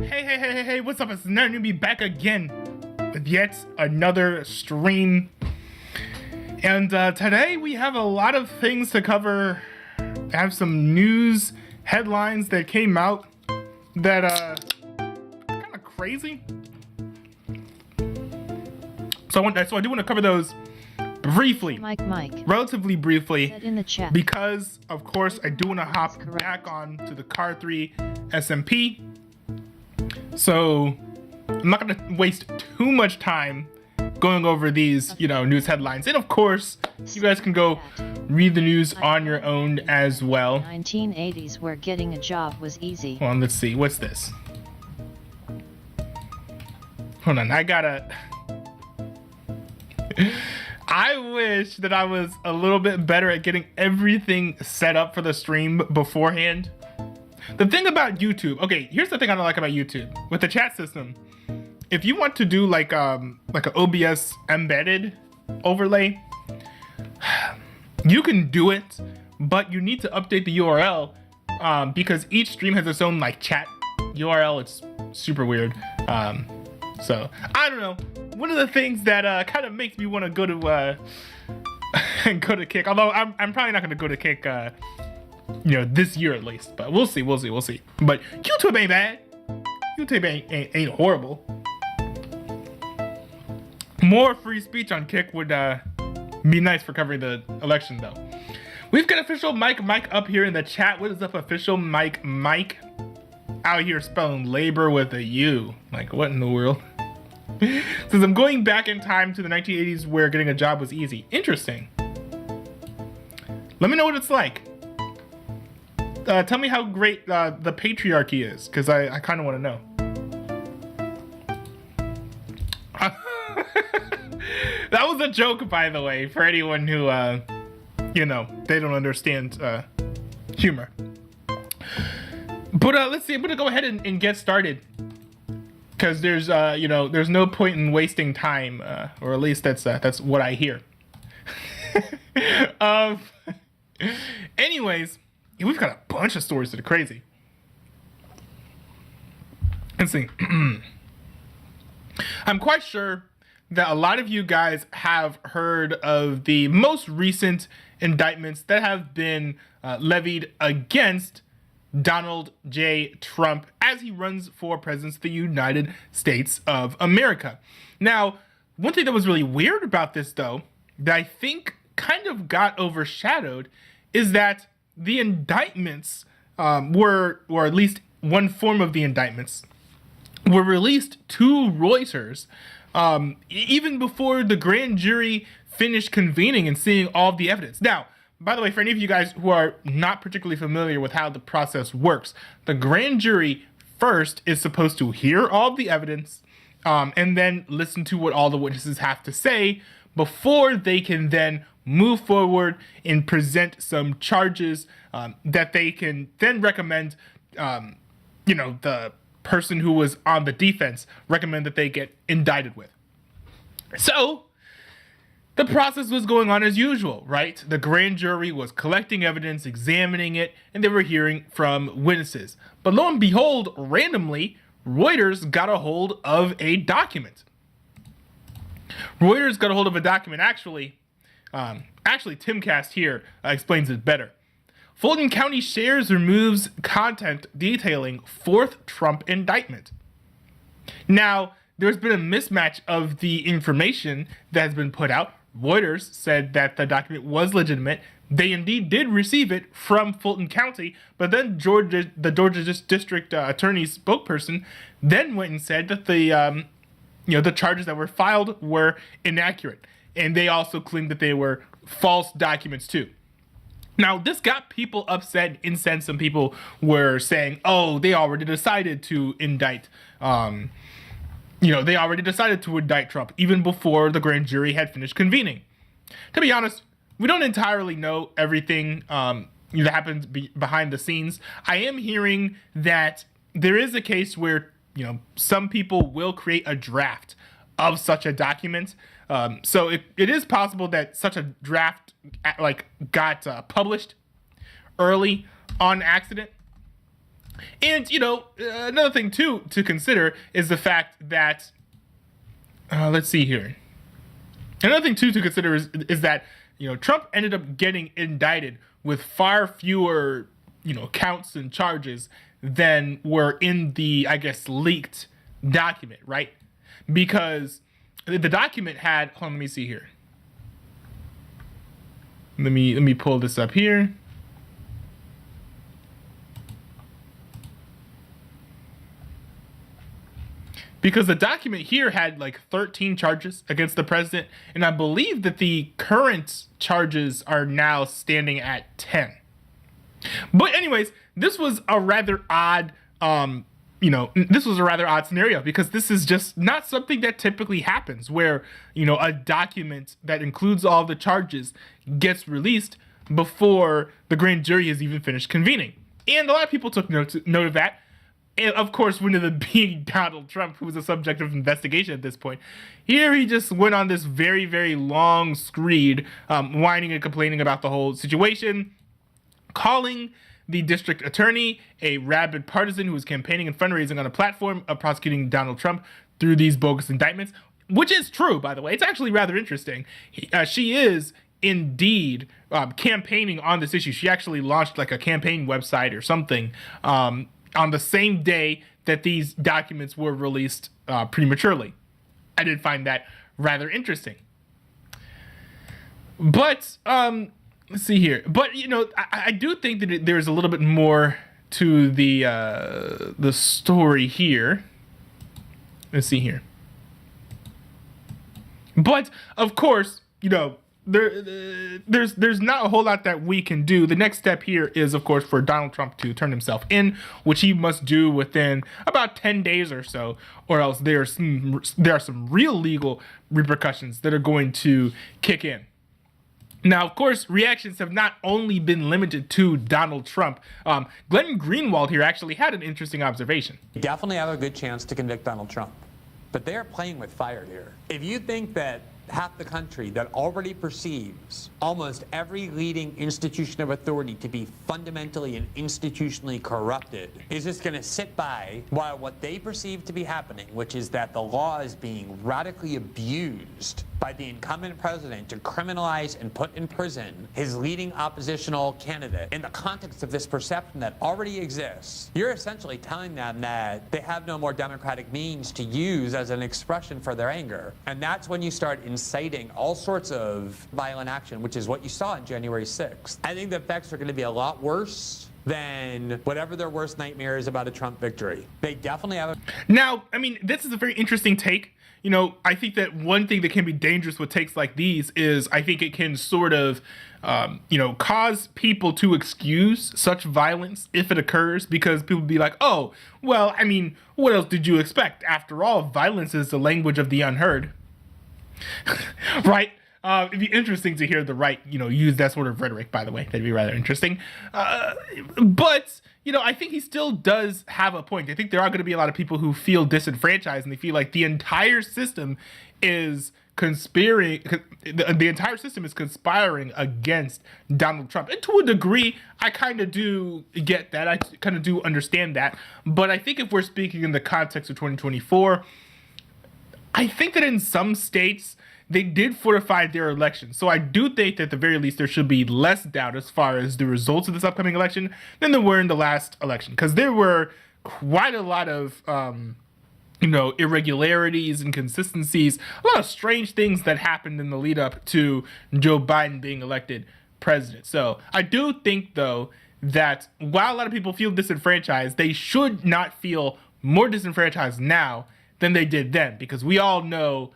Hey, what's up? It's Nerd Newbie back again with yet another stream. And today we have a lot of things to cover. I have some news headlines that came out that kind of crazy. So I do want to cover those briefly, relatively briefly, in the chat. Because of course I do want to hop back on to the Carr 3 SMP. So I'm not going to waste too much time going over these, news headlines. And of course, you guys can go read the news on your own as well. 1980s where getting a job was easy. Hold on, let's see. What's this? Hold on, I wish that I was a little bit better at getting everything set up for the stream beforehand. The thing about YouTube, okay, here's the thing I don't like about YouTube. With the chat system, if you want to do like an OBS embedded overlay, you can do it, but you need to update the URL because each stream has its own like chat URL. It's super weird. So I don't know. One of the things that kind of makes me want to go to go to Kick, although I'm probably not going to go to Kick this year at least, but we'll see. But YouTube ain't bad. YouTube ain't horrible. More free speech on Kick would be nice for covering the election, though. We've got official Mike up here in the chat. What is up, official Mike? Out here spelling labor with a U. Like, what in the world? Says, I'm going back in time to the 1980s where getting a job was easy. Interesting. Let me know what it's like. Tell me how great the patriarchy is, because I kind of want to know. That was a joke, by the way, for anyone who, they don't understand humor. But let's see, I'm gonna go ahead and get started, because there's no point in wasting time, or at least that's what I hear. Anyways, we've got a bunch of stories that are crazy. Let's see. I'm quite sure that a lot of you guys have heard of the most recent indictments that have been levied against Donald J. Trump as he runs for president of the United States of America. Now, one thing that was really weird about this, though, that I think kind of got overshadowed, is that the indictments or at least one form of the indictments, were released to Reuters even before the grand jury finished convening and seeing all of the evidence. Now, by the way, for any of you guys who are not particularly familiar with how the process works, the grand jury first is supposed to hear all of the evidence and then listen to what all the witnesses have to say before they can then move forward and present some charges that they can then recommend, the person who was on the defense recommend that they get indicted with. So the process was going on as usual, right? The grand jury was collecting evidence, examining it, and they were hearing from witnesses. But lo and behold, randomly, Reuters got a hold of a document. Actually, Timcast here explains it better. Fulton County shares removes content detailing fourth Trump indictment. Now, there's been a mismatch of the information that has been put out. Reuters said that the document was legitimate. They indeed did receive it from Fulton County, but then the Georgia District Attorney's spokesperson then went and said that the charges that were filed were inaccurate, and they also claimed that they were false documents too. Now, this got people upset, incensed. Some people were saying, oh, they already decided to indict, Trump even before the grand jury had finished convening. To be honest, we don't entirely know everything that happens behind the scenes. I am hearing that there is a case where, some people will create a draft of such a document. So it is possible that such a draft got published early on accident. And, another thing, too, to consider is the fact that, let's see here. Another thing, too, to consider is that, Trump ended up getting indicted with far fewer, counts and charges than were in the, I guess, leaked document, right? Because the document had, hold on, let me see here. Let me pull this up here. Because the document here had like 13 charges against the president, and I believe that the current charges are now standing at 10. But anyways, this was a rather odd, this was a rather odd scenario because this is just not something that typically happens where, a document that includes all the charges gets released before the grand jury has even finished convening. And a lot of people took note of that. And of course, one of them being Donald Trump, who was the subject of investigation at this point. Here he just went on this very, very long screed, whining and complaining about the whole situation, calling the district attorney a rabid partisan who was campaigning and fundraising on a platform of prosecuting Donald Trump through these bogus indictments, which is true, by the way. It's actually rather interesting. She is indeed campaigning on this issue. She actually launched like a campaign website or something on the same day that these documents were released prematurely. I did find that rather interesting. But let's see here. But I do think that there's a little bit more to the story here. Let's see here. But of course, there's not a whole lot that we can do. The next step here is, of course, for Donald Trump to turn himself in, which he must do within about 10 days or so, or else there are some real legal repercussions that are going to kick in. Now, of course, reactions have not only been limited to Donald Trump. Glenn Greenwald here actually had an interesting observation. You definitely have a good chance to convict Donald Trump, but they're playing with fire here. If you think that half the country that already perceives almost every leading institution of authority to be fundamentally and institutionally corrupted is just going to sit by while what they perceive to be happening, which is that the law is being radically abused by the incumbent president to criminalize and put in prison his leading oppositional candidate in the context of this perception that already exists. You're essentially telling them that they have no more democratic means to use as an expression for their anger. And that's when you start inciting all sorts of violent action, which is what you saw on January 6th. I think the effects are going to be a lot worse than whatever their worst nightmare is about a Trump victory. They definitely have a... Now, I mean, this is a very interesting take. I think that one thing that can be dangerous with takes like these is I think it can sort of, cause people to excuse such violence if it occurs, because people be like, oh, well, I mean, what else did you expect? After all, violence is the language of the unheard. Right? It'd be interesting to hear the right, use that sort of rhetoric, by the way. That'd be rather interesting. But, I think he still does have a point. I think there are going to be a lot of people who feel disenfranchised and they feel like the entire system is conspiring. The entire system is conspiring against Donald Trump. And to a degree, I kind of do get that. I kind of do understand that. But I think if we're speaking in the context of 2024, I think that in some states, they did fortify their election. So I do think that at the very least there should be less doubt as far as the results of this upcoming election than there were in the last election. Because there were quite a lot of, irregularities, inconsistencies, a lot of strange things that happened in the lead up to Joe Biden being elected president. So I do think, though, that while a lot of people feel disenfranchised, they should not feel more disenfranchised now than they did then. Because we all know,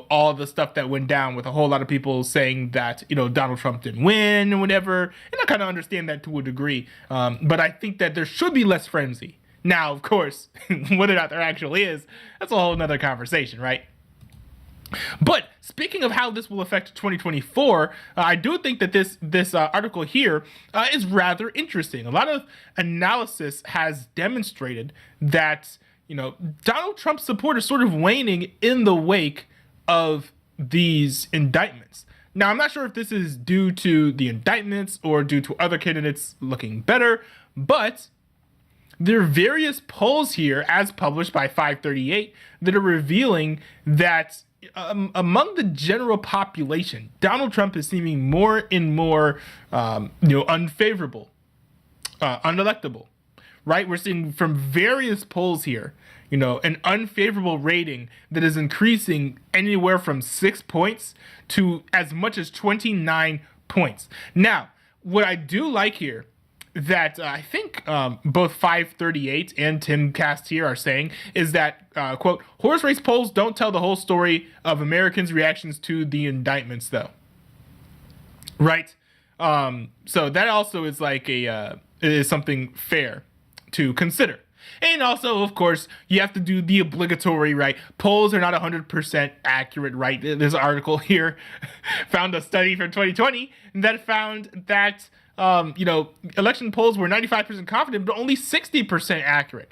all the stuff that went down with a whole lot of people saying that, Donald Trump didn't win or whatever. And I kind of understand that to a degree. But I think that there should be less frenzy. Now, of course, whether or not there actually is, that's a whole nother conversation, right? But speaking of how this will affect 2024, I do think that this article here is rather interesting. A lot of analysis has demonstrated that, Donald Trump's support is sort of waning in the wake of these indictments. Now, I'm not sure if this is due to the indictments or due to other candidates looking better, but there are various polls here, as published by 538, that are revealing that among the general population, Donald Trump is seeming more and more, unfavorable, unelectable, right? We're seeing from various polls here, an unfavorable rating that is increasing anywhere from 6 points to as much as 29 points. Now, what I do like here that I think both 538 and Tim Cast here are saying is that, quote, horse race polls don't tell the whole story of Americans' reactions to the indictments, though. Right? So that also is like is something fair to consider. And also, of course, you have to do the obligatory, right? Polls are not 100% accurate, right? This article here found a study from 2020 that found that election polls were 95% confident, but only 60% accurate.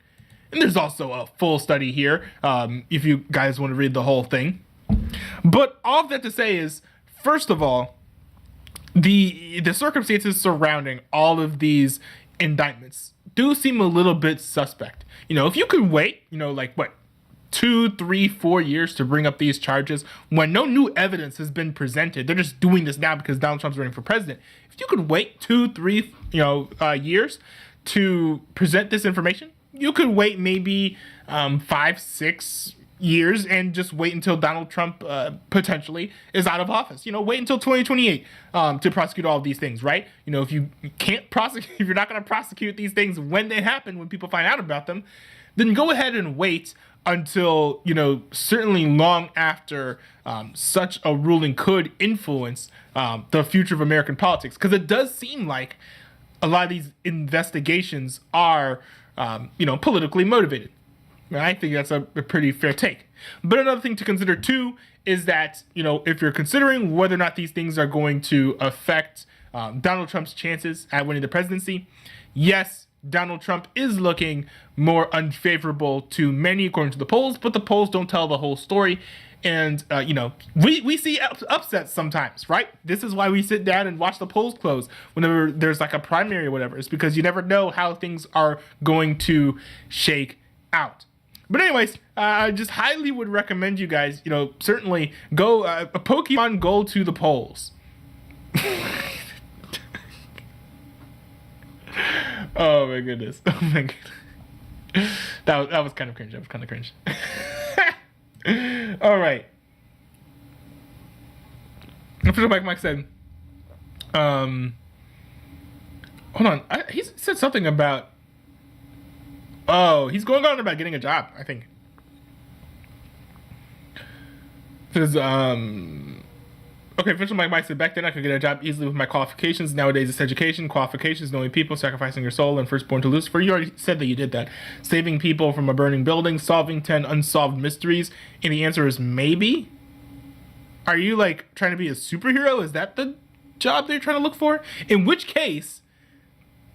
And there's also a full study here, if you guys want to read the whole thing. But all of that to say is, first of all, the circumstances surrounding all of these indictments do seem a little bit suspect. If you could wait, 2, 3, 4 years to bring up these charges when no new evidence has been presented. They're just doing this now because Donald Trump's running for president. If you could wait 2, 3, years to present this information, you could wait maybe 5, 6 years and just wait until Donald Trump potentially is out of office. Wait until 2028 to prosecute all of these things, right? If you can't prosecute, if you're not going to prosecute these things when they happen, when people find out about them, then go ahead and wait until, certainly long after such a ruling could influence the future of American politics. Because it does seem like a lot of these investigations are, politically motivated. And I think that's a pretty fair take. But another thing to consider, too, is that, if you're considering whether or not these things are going to affect Donald Trump's chances at winning the presidency, yes, Donald Trump is looking more unfavorable to many according to the polls, but the polls don't tell the whole story. And, we see upsets sometimes, right? This is why we sit down and watch the polls close whenever there's like a primary or whatever. It's because you never know how things are going to shake out. But anyways, I just highly would recommend you guys, certainly go Pokemon Go to the polls. Oh my goodness. Oh my goodness. That was kind of cringe. All right. After like Mike said, hold on. He said something about, he's going on about getting a job, I think. Says, okay, official Mike said, back then I could get a job easily with my qualifications. Nowadays it's education, qualifications, knowing people, sacrificing your soul, and firstborn to Lucifer. You already said that you did that. Saving people from a burning building, solving 10 unsolved mysteries. And the answer is maybe? Are you, trying to be a superhero? Is that the job they're trying to look for? In which case,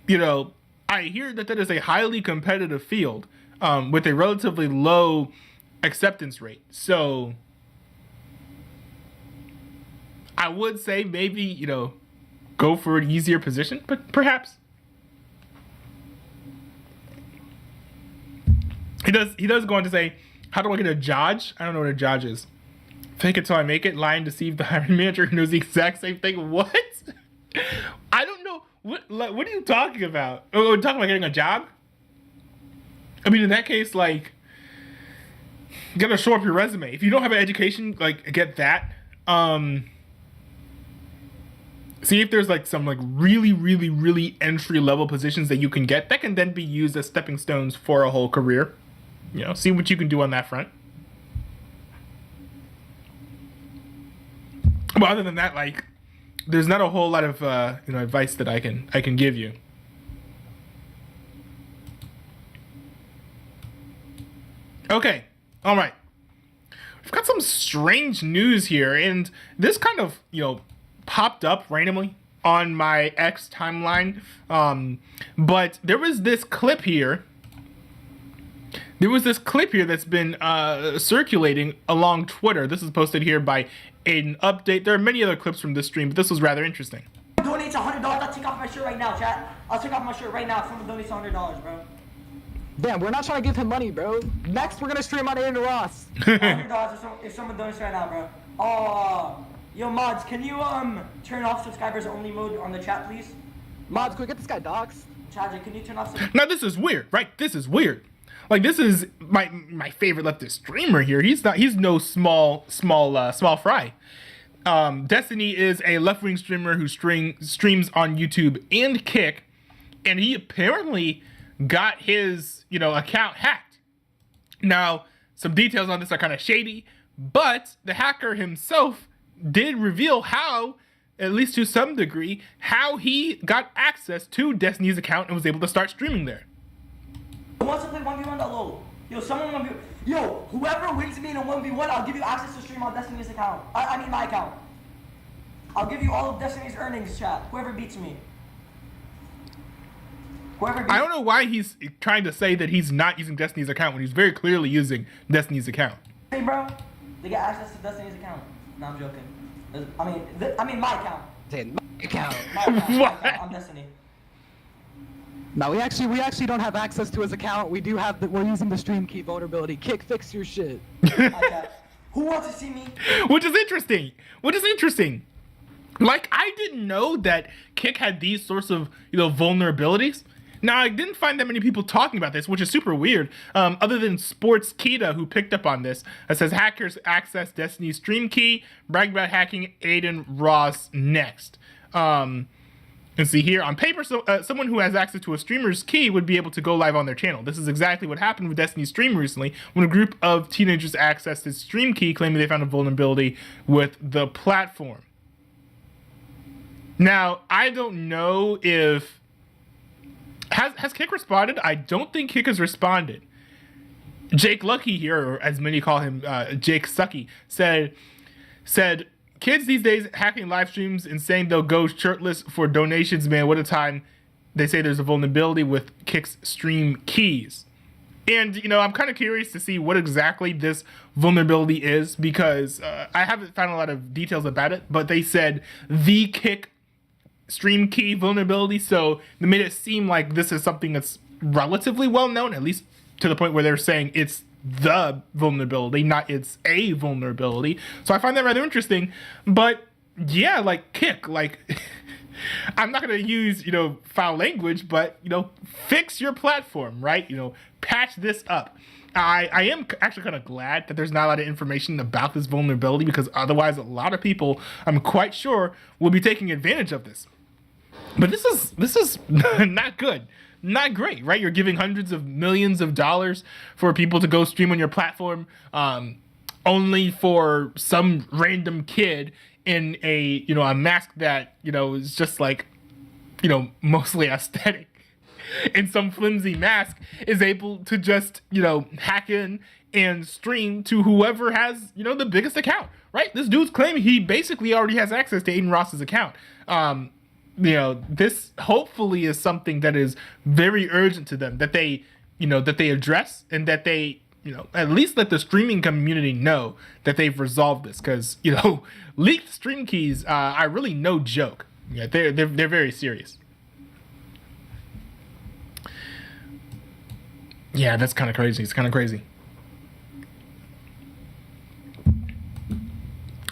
I hear that is a highly competitive field with a relatively low acceptance rate. So I would say maybe, go for an easier position, but perhaps. He does go on to say, how do I get a Judge? I don't know what a Judge is. Fake it till I make it, lie and deceive the hiring manager who knows the exact same thing. What? I don't know. What are you talking about? Oh, we're talking about getting a job? I mean, in that case, you gotta show up your resume. If you don't have an education, get that. See if there's some really, really, really entry level positions that you can get that can then be used as stepping stones for a whole career. See what you can do on that front. But other than that, there's not a whole lot of advice that I can give you. Okay, all right. We've got some strange news here, and this kind of popped up randomly on my X timeline. But there was this clip here. That's been circulating along Twitter. This is posted here by Aiden Update. There are many other clips from this stream, but this was rather interesting. Donates $100. I'll take off my shirt right now, chat. I'll take off my shirt right now if someone donates $100, bro. Damn, we're not trying to give him money, bro. Next, we're gonna stream on Aiden Ross. $100 if someone donates right now, bro. Oh, yo, mods, can you turn off subscribers only mode on the chat, please? Mods, can we get this guy docs? Tragic, can you turn off? Now this is weird, right? This is weird. Like, this is my favorite leftist streamer here. He's no small fry. Destiny is a left-wing streamer who streams on YouTube and Kick, and he apparently got his, account hacked. Now, some details on this are kind of shady, but the hacker himself did reveal how, at least to some degree, how he got access to Destiny's account and was able to start streaming there. Who wants to play 1v1.lol? Yo, someone 1v1. Yo, whoever wins me in a 1v1, I'll give you access to stream on Destiny's account. I mean my account. I'll give you all of Destiny's earnings, chat. Whoever beats me. I don't know why he's trying to say that he's not using Destiny's account when he's very clearly using Destiny's account. Hey, bro, they get access to Destiny's account. No, I'm joking. I mean my account. My account. My account. What? My account. I'm Destiny. No, we actually don't have access to his account. We do have we're using the stream key vulnerability. Kick, fix your shit. Who wants to see me? Which is interesting. Like, I didn't know that Kick had these sorts of, vulnerabilities. Now, I didn't find that many people talking about this, which is super weird, other than Sports Kita, who picked up on this. It says, hackers access Destiny's stream key, brag about hacking Aiden Ross next. Let's see here. On paper, someone who has access to a streamer's key would be able to go live on their channel. This is exactly what happened with Destiny's stream recently, when a group of teenagers accessed his stream key, claiming they found a vulnerability with the platform. Now, I don't know if... Has Kick responded? I don't think Kick has responded. Jake Lucky here, or as many call him, Jake Sucky, said, kids these days hacking live streams and saying they'll go shirtless for donations, man, what a time. They say there's a vulnerability with Kick's stream keys. And, I'm kind of curious to see what exactly this vulnerability is, because I haven't found a lot of details about it, but they said the Kick stream key vulnerability, so they made it seem like this is something that's relatively well known, at least to the point where they're saying it's the vulnerability, not it's a vulnerability. So I find that rather interesting. But yeah, like Kick, like I'm not gonna use foul language, but fix your platform, right? Patch this up. I am actually kind of glad that there's not a lot of information about this vulnerability, because otherwise a lot of people, I'm quite sure, will be taking advantage of this. But this is not good, not great, right? You're giving hundreds of millions of dollars for people to go stream on your platform, only for some random kid in a mask that is just like mostly aesthetic, and some flimsy mask is able to just hack in and stream to whoever has the biggest account, right? This dude's claiming he basically already has access to Aiden Ross's account. This hopefully is something that is very urgent to them, that they address, and that they, at least let the streaming community know that they've resolved this, because, leaked stream keys are really no joke. Yeah, they're very serious. Yeah, that's kind of crazy. It's kind of crazy.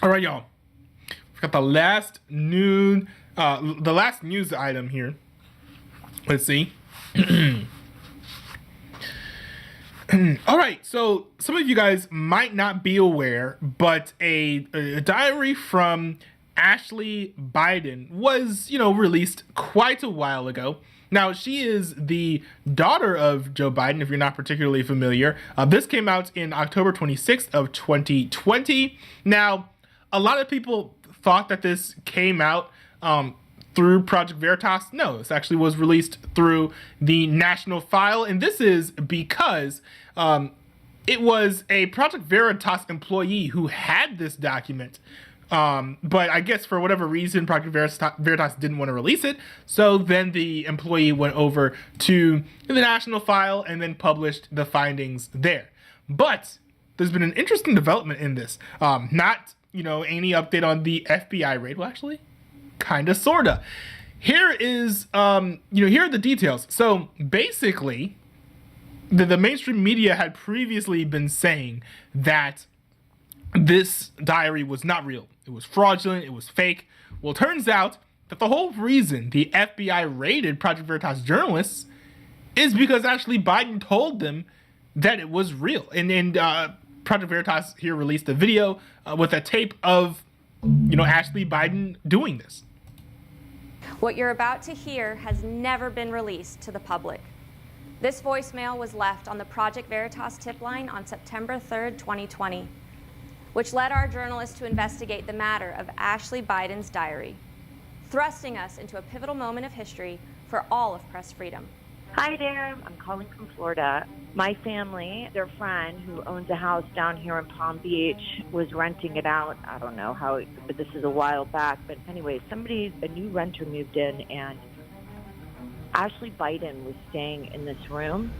All right, y'all. We've got the last news item here. Let's see. All right, so some of you guys might not be aware, but a diary from Ashley Biden was, released quite a while ago. Now, she is the daughter of Joe Biden, if you're not particularly familiar. This came out in October 26th of 2020. Now, a lot of people thought that this came out through Project Veritas. No, this actually was released through the National File, and this is because it was a Project Veritas employee who had this document, but I guess for whatever reason, Project Veritas didn't want to release it, so then the employee went over to the National File and then published the findings there. But there's been an interesting development in this. Not, any update on the FBI raid. Well, actually, kind of, sort of. Here is, here are the details. So basically, the mainstream media had previously been saying that this diary was not real. It was fraudulent. It was fake. Well, it turns out that the whole reason the FBI raided Project Veritas journalists is because Ashley Biden told them that it was real. And Project Veritas here released a video with a tape of, Ashley Biden doing this. What you're about to hear has never been released to the public. This voicemail was left on the Project Veritas tip line on September 3rd, 2020, which led our journalists to investigate the matter of Ashley Biden's diary, thrusting us into a pivotal moment of history for all of press freedom. Hi there, I'm calling from Florida. My family, their friend who owns a house down here in Palm Beach, was renting it out. I don't know how, but this is a while back. But anyway, a new renter moved in, and Ashley Biden was staying in this room,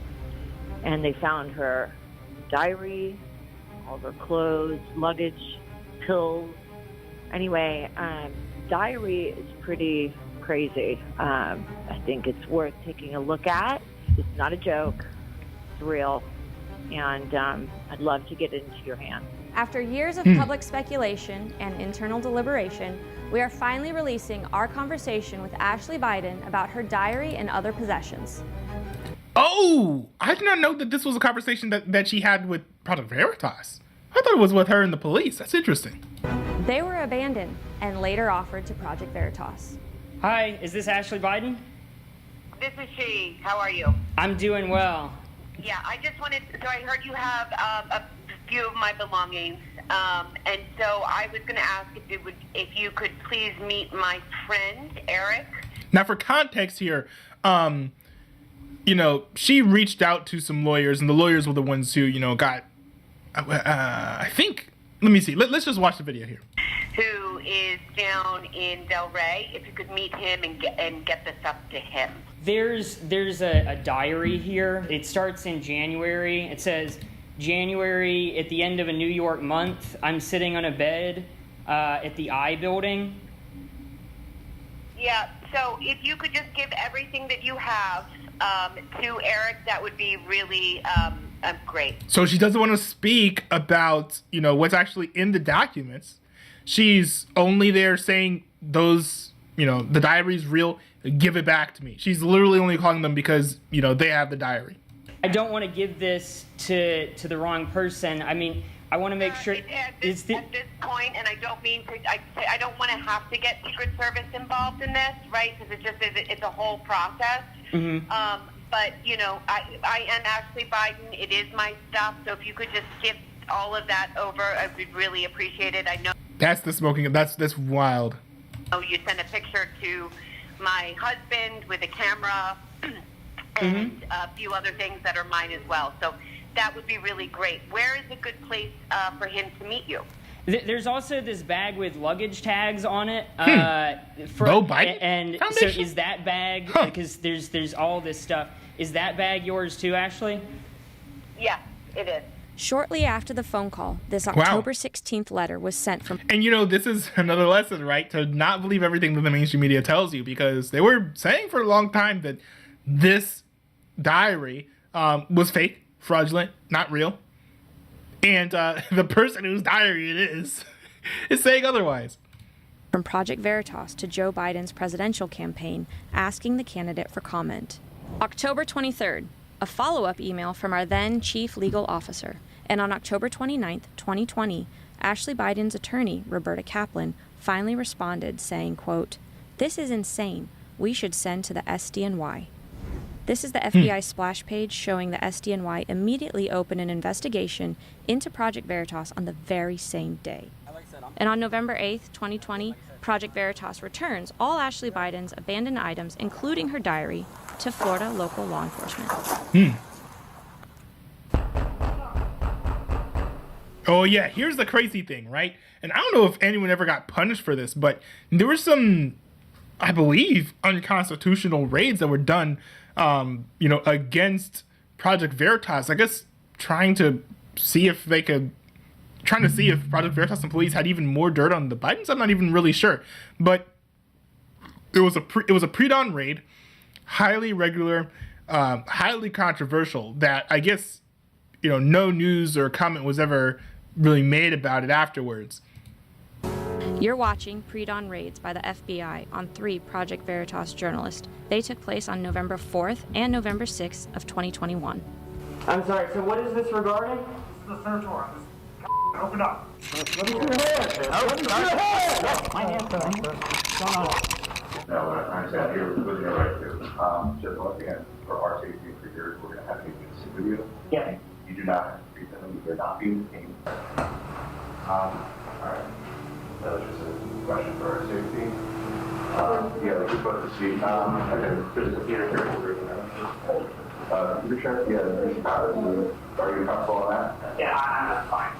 and they found her diary, all of her clothes, luggage, pills. Anyway, diary is pretty crazy. I think it's worth taking a look at. It's not a joke. It's real. And I'd love to get it into your hands. After years of public speculation and internal deliberation, we are finally releasing our conversation with Ashley Biden about her diary and other possessions. Oh, I did not know that this was a conversation that she had with Project Veritas. I thought it was with her and the police. That's interesting. They were abandoned and later offered to Project Veritas. Hi, is this Ashley Biden? This is she. How are you? I'm doing well. Yeah, I just wanted, so I heard you have a few of my belongings, and so I was going to ask if you could please meet my friend, Eric. Now, for context here, she reached out to some lawyers, and the lawyers were the ones who, got, I think, let me see. Let's just watch the video here. Who is down in Del Rey? If you could meet him and get this up to him. There's a diary here. It starts in January. It says, January at the end of a New York month, I'm sitting on a bed at the I building. Yeah, so if you could just give everything that you have to Eric, that would be really great. So she doesn't want to speak about, what's actually in the documents. She's only there saying those, the diary's real, give it back to me. She's literally only calling them because, they have the diary. I don't want to give this to the wrong person. I mean, I want to make sure... At this point, and I don't mean to... I don't want to have to get Secret Service involved in this, right? Because it's a whole process. Mm-hmm. But, I am Ashley Biden. It is my stuff. So if you could just give all of that over, I would really appreciate it. I know... That's the smoking. That's wild. Oh, you sent a picture to my husband with a camera and a few other things that are mine as well. So that would be really great. Where is a good place for him to meet you? There's also this bag with luggage tags on it. Bo Biden and Foundation? So is that bag, because there's all this stuff, is that bag yours too, Ashley? Yeah, it is. Shortly after the phone call, this October 16th letter was sent from... And this is another lesson, right? To not believe everything that the mainstream media tells you, because they were saying for a long time that this diary was fake, fraudulent, not real. And the person whose diary it is saying otherwise. From Project Veritas to Joe Biden's presidential campaign, asking the candidate for comment. October 23rd, a follow-up email from our then chief legal officer. And on October 29th, 2020, Ashley Biden's attorney, Roberta Kaplan, finally responded saying, quote, "This is insane. We should send to the SDNY." This is the FBI splash page showing the SDNY immediately open an investigation into Project Veritas on the very same day. And on November 8th, 2020, Project Veritas returns all Ashley Biden's abandoned items, including her diary, to Florida local law enforcement. Oh, yeah, here's the crazy thing, right? And I don't know if anyone ever got punished for this, but there were some, I believe, unconstitutional raids that were done, against Project Veritas. I guess trying to see if Project Veritas employees had even more dirt on the Bidens. I'm not even really sure. But it was a pre-dawn raid, highly regular. highly controversial that I guess, no news or comment was ever really made about it afterwards. You're watching pre-dawn raids by the FBI on 3 Project Veritas journalists. They took place on November 4th and November 6th of 2021. I'm sorry, so what is this regarding? This is the search warrant. Open up. Let me see your hair. Let me see your hair. My hands are what's going on? No, what I'm trying to say here is looking at right here. Just once again, for our safety and for yours, we're going to have to sit with you. Yeah. You do not have to treat them. You're not being detained. All right. That was just a question for our safety. Yeah, we're supposed to see. Okay, there's a computer here. Computer check? Yeah, there's a computer. Are you comfortable on that? Yeah, that's fine.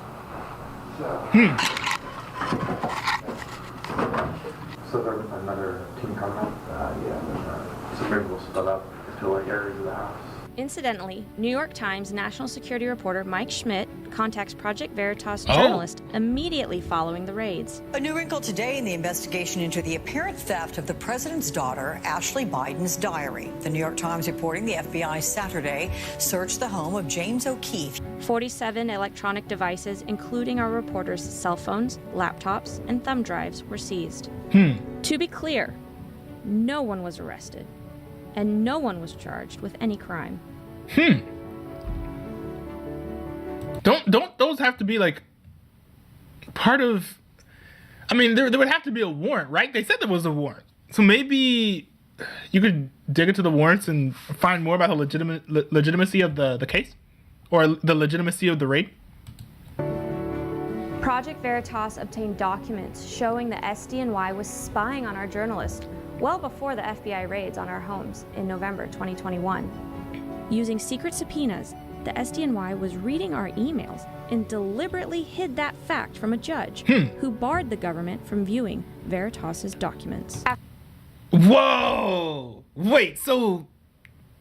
So there's another team coming? Yeah. So maybe we'll split up into like areas of the house. Incidentally, New York Times national security reporter Mike Schmidt contacts Project Veritas journalist immediately following the raids. A new wrinkle today in the investigation into the apparent theft of the president's daughter, Ashley Biden's diary. The New York Times reporting the FBI Saturday searched the home of James O'Keefe. 47 electronic devices, including our reporters' cell phones, laptops, and thumb drives, were seized. To be clear, no one was arrested, and no one was charged with any crime. Don't those have to be like part of? I mean, there would have to be a warrant, right? They said there was a warrant, so maybe you could dig into the warrants and find more about the legitimacy of the case, or the legitimacy of the raid. Project Veritas obtained documents showing the SDNY was spying on our journalists well before the FBI raids on our homes in November 2021. Using secret subpoenas, the SDNY was reading our emails and deliberately hid that fact from a judge who barred the government from viewing Veritas's documents. Whoa! Wait, so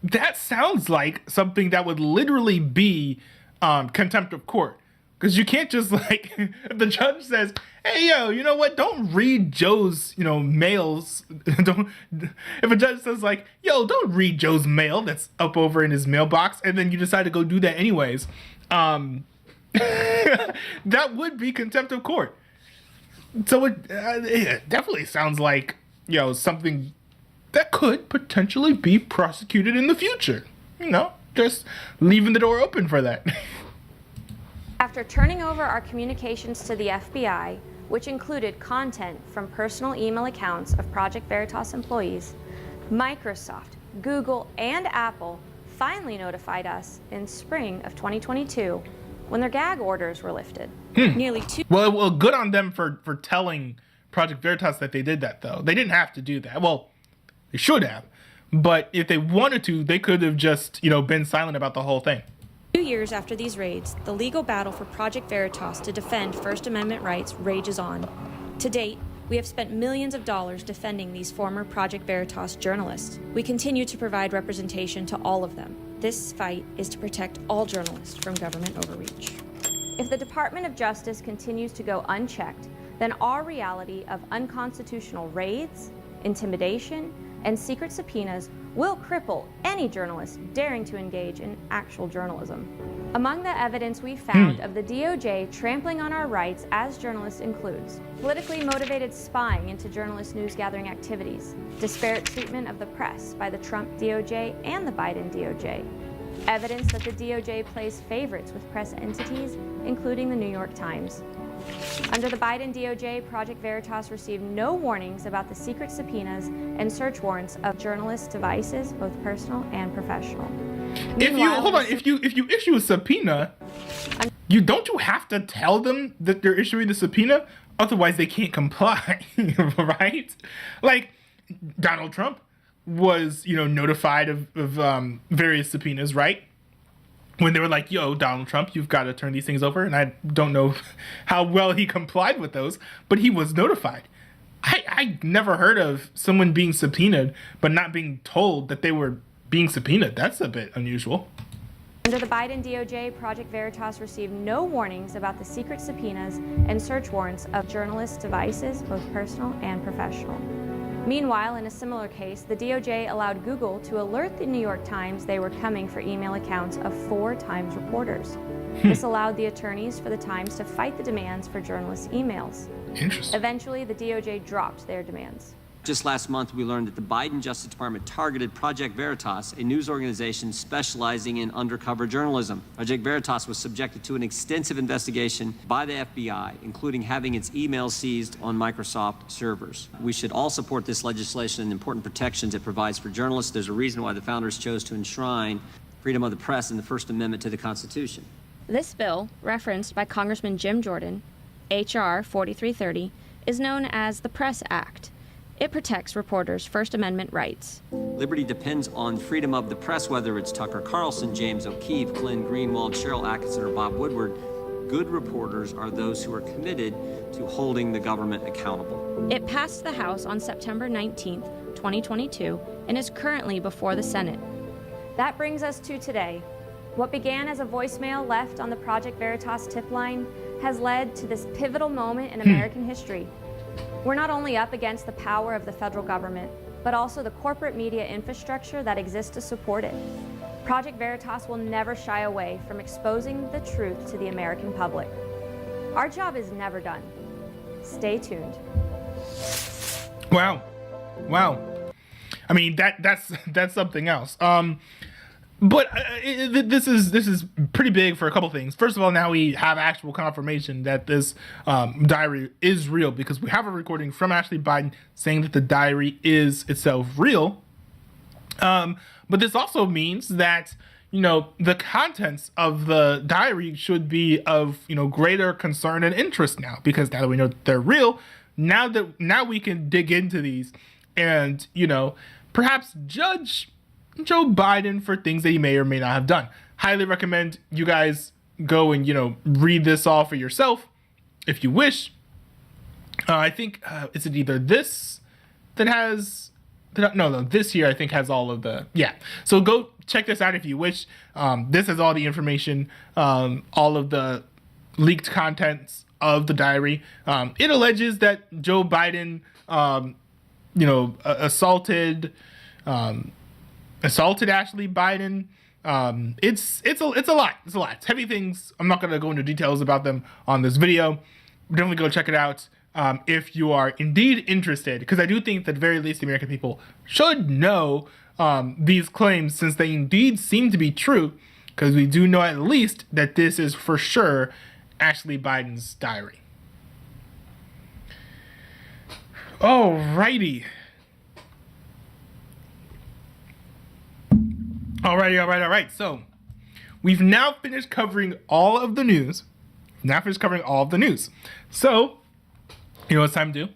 that sounds like something that would literally be contempt of court. Because you can't just like, if the judge says, hey, yo, you know what? Don't read Joe's, mails. If a judge says like, yo, don't read Joe's mail that's up over in his mailbox, and then you decide to go do that anyways, that would be contempt of court. So it definitely sounds like, something that could potentially be prosecuted in the future. Just leaving the door open for that. After turning over our communications to the FBI, which included content from personal email accounts of Project Veritas employees, Microsoft, Google, and Apple finally notified us in spring of 2022 when their gag orders were lifted. Well, good on them for telling Project Veritas that they did that, though. They didn't have to do that. Well, they should have. But if they wanted to, they could have just, been silent about the whole thing. 2 years after these raids, the legal battle for Project Veritas to defend First Amendment rights rages on. To date, we have spent millions of dollars defending these former Project Veritas journalists. We continue to provide representation to all of them. This fight is to protect all journalists from government overreach. If the Department of Justice continues to go unchecked, then our reality of unconstitutional raids, intimidation, and secret subpoenas will cripple any journalist daring to engage in actual journalism. Among the evidence we found of the DOJ trampling on our rights as journalists includes politically motivated spying into journalist news gathering activities, disparate treatment of the press by the Trump DOJ and the Biden DOJ, evidence that the DOJ plays favorites with press entities, including the New York Times. Under the Biden DOJ, Project Veritas received no warnings about the secret subpoenas and search warrants of journalists' devices, both personal and professional. If you issue a subpoena, don't you have to tell them that they're issuing the subpoena? Otherwise, they can't comply, right? Like Donald Trump was, notified of various subpoenas, right? When they were like, yo, Donald Trump, you've got to turn these things over. And I don't know how well he complied with those, but he was notified. I never heard of someone being subpoenaed, but not being told that they were being subpoenaed. That's a bit unusual. Under the Biden DOJ, Project Veritas received no warnings about the secret subpoenas and search warrants of journalists' devices, both personal and professional. Meanwhile, in a similar case, the DOJ allowed Google to alert the New York Times they were coming for email accounts of 4 Times reporters. This allowed the attorneys for the Times to fight the demands for journalists' emails. Interesting. Eventually, the DOJ dropped their demands. Just last month, we learned that the Biden Justice Department targeted Project Veritas, a news organization specializing in undercover journalism. Project Veritas was subjected to an extensive investigation by the FBI, including having its emails seized on Microsoft servers. We should all support this legislation and important protections it provides for journalists. There's a reason why the founders chose to enshrine freedom of the press in the First Amendment to the Constitution. This bill, referenced by Congressman Jim Jordan, H.R. 4330, is known as the Press Act. It protects reporters' First Amendment rights. Liberty depends on freedom of the press, whether it's Tucker Carlson, James O'Keefe, Glenn Greenwald, Cheryl Atkinson, or Bob Woodward. Good reporters are those who are committed to holding the government accountable. It passed the House on September 19, 2022, and is currently before the Senate. That brings us to today. What began as a voicemail left on the Project Veritas tip line has led to this pivotal moment in American history. We're not only up against the power of the federal government, but also the corporate media infrastructure that exists to support it. Project Veritas will never shy away from exposing the truth to the American public. Our job is never done. Stay tuned. Wow. I mean, that's something else. But this is pretty big for a couple things. First of all, now we have actual confirmation that this diary is real, because we have a recording from Ashley Biden saying that the diary is itself real. But this also means that, you know, the contents of the diary should be of, you know, greater concern and interest now, because now that we know that they're real, now we can dig into these and, you know, perhaps judge Joe Biden for things that he may or may not have done. Highly recommend you guys go and, you know, read this all for yourself if you wish. I think, is it either this that has, no, this here I think has all of the, yeah. So go check this out if you wish. This has all the information, all of the leaked contents of the diary. It alleges that Joe Biden, you know, assaulted Ashley Biden. It's a lot. It's a lot. It's heavy things. I'm not going to go into details about them on this video. Definitely go check it out if you are indeed interested, because I do think that at the very least the American people should know these claims, since they indeed seem to be true, because we do know at least that this is for sure Ashley Biden's diary. Alrighty. All right. So we've now finished covering all of the news. So you know what it's time to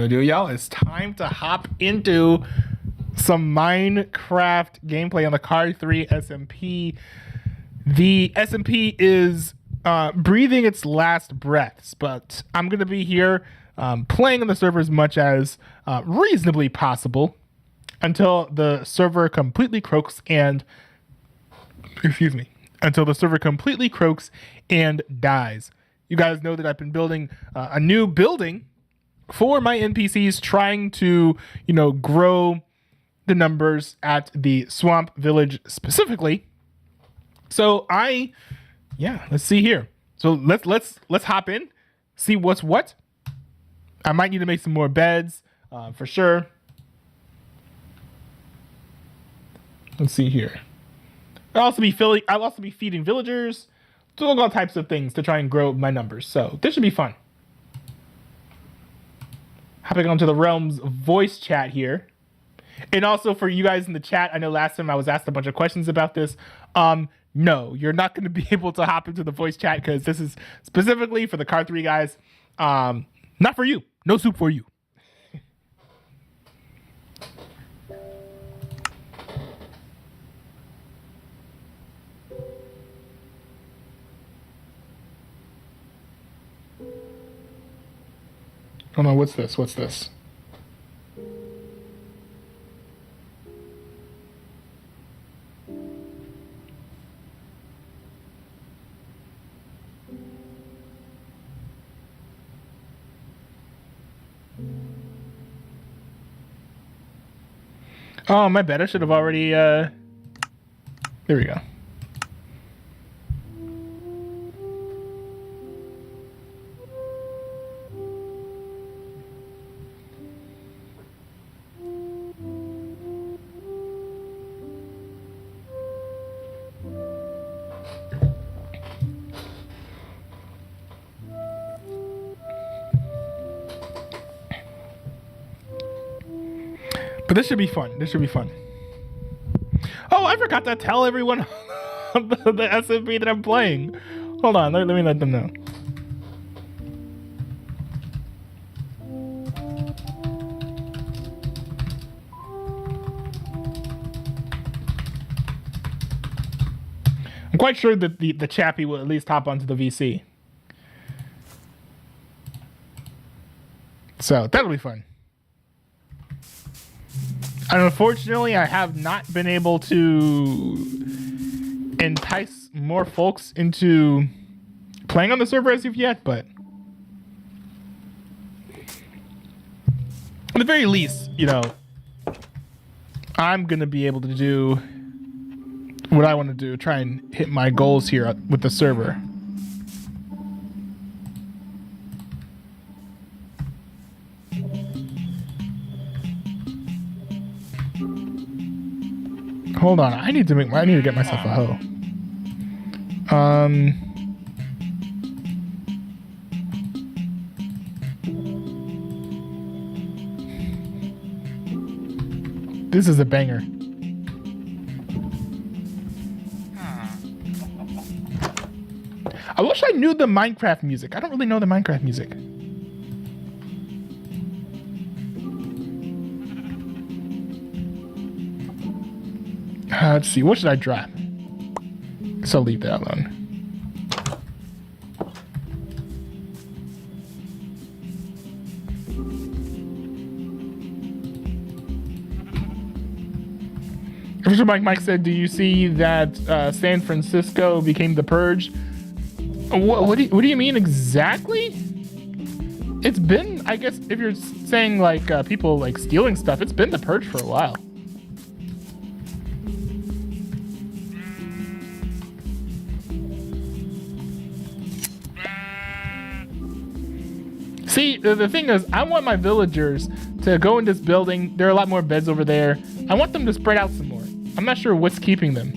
do? Y'all? It's time to hop into some Minecraft gameplay on the Carr 3 SMP. The SMP is breathing its last breaths, but I'm going to be here playing on the server as much as reasonably possible, until the server completely croaks and dies. You guys know that I've been building a new building for my NPCs, trying to, you know, grow the numbers at the swamp village specifically. So let's see here. So let's hop in, see what's what. I might need to make some more beds for sure. Let's see here. I'll also be feeding villagers, doing all types of things to try and grow my numbers. So this should be fun. Hopping onto the Realms voice chat here. And also for you guys in the chat, I know last time I was asked a bunch of questions about this. No, you're not going to be able to hop into the voice chat, because this is specifically for the Carr 3 guys. Not for you. No soup for you. Oh no, what's this? Oh, my bad. I should have already, there we go. But this should be fun. This should be fun. Oh, I forgot to tell everyone the SMP that I'm playing. Hold on, let me let them know. I'm quite sure that the chappie will at least hop onto the VC. So that'll be fun. And unfortunately, I have not been able to entice more folks into playing on the server as of yet, but at the very least, you know, I'm going to be able to do what I want to do, try and hit my goals here with the server. Hold on, I need to get myself a hoe. This is a banger. I wish I knew the Minecraft music. I don't really know the Minecraft music. Let's see, what should I drop? So I'll leave that alone. Mike said, do you see that San Francisco became the purge? What do you mean exactly? It's been, I guess, if you're saying like people like stealing stuff, it's been the purge for a while. See, the thing is, I want my villagers to go in this building. There are a lot more beds over there. I want them to spread out some more. I'm not sure what's keeping them.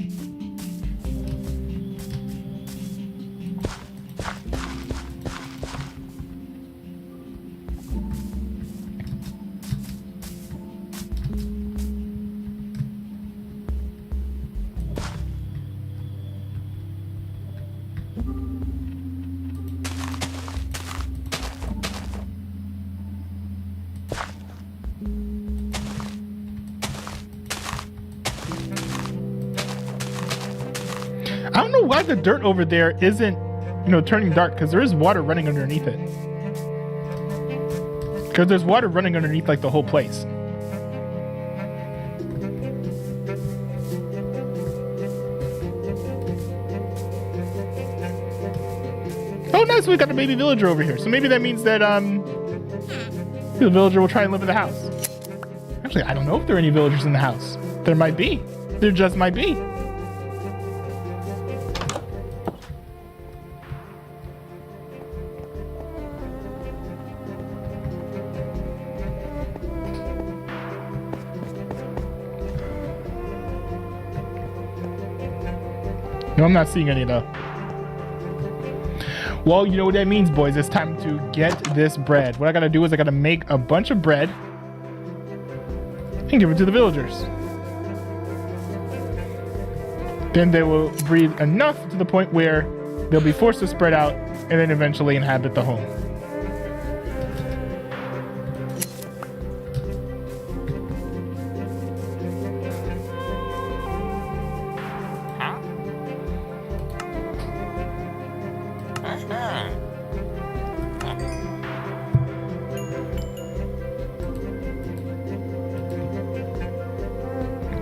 I don't know why the dirt over there isn't, you know, turning dark, because there is water running underneath it. Because there's water running underneath like the whole place. Oh, nice, we got a baby villager over here. So maybe that means that the villager will try and live in the house. Actually, I don't know if there are any villagers in the house. There might be. There just might be. No, I'm not seeing any though. Well, you know what that means, boys. It's time to get this bread. What I gotta do is I gotta make a bunch of bread and give it to the villagers. Then they will breed enough to the point where they'll be forced to spread out and then eventually inhabit the home.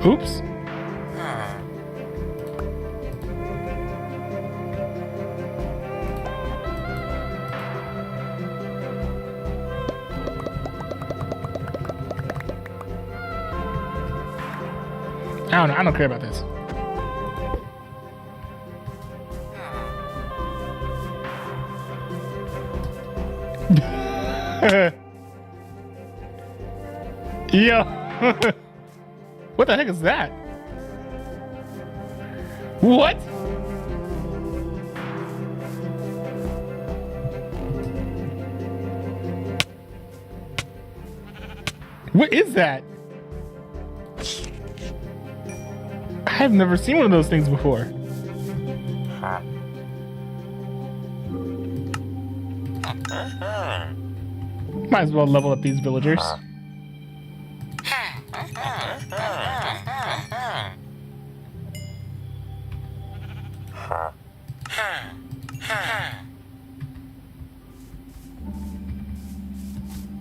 Oops. I don't know. I don't care about this. Yo. What the heck is that? What? What is that? I've never seen one of those things before. Might as well level up these villagers.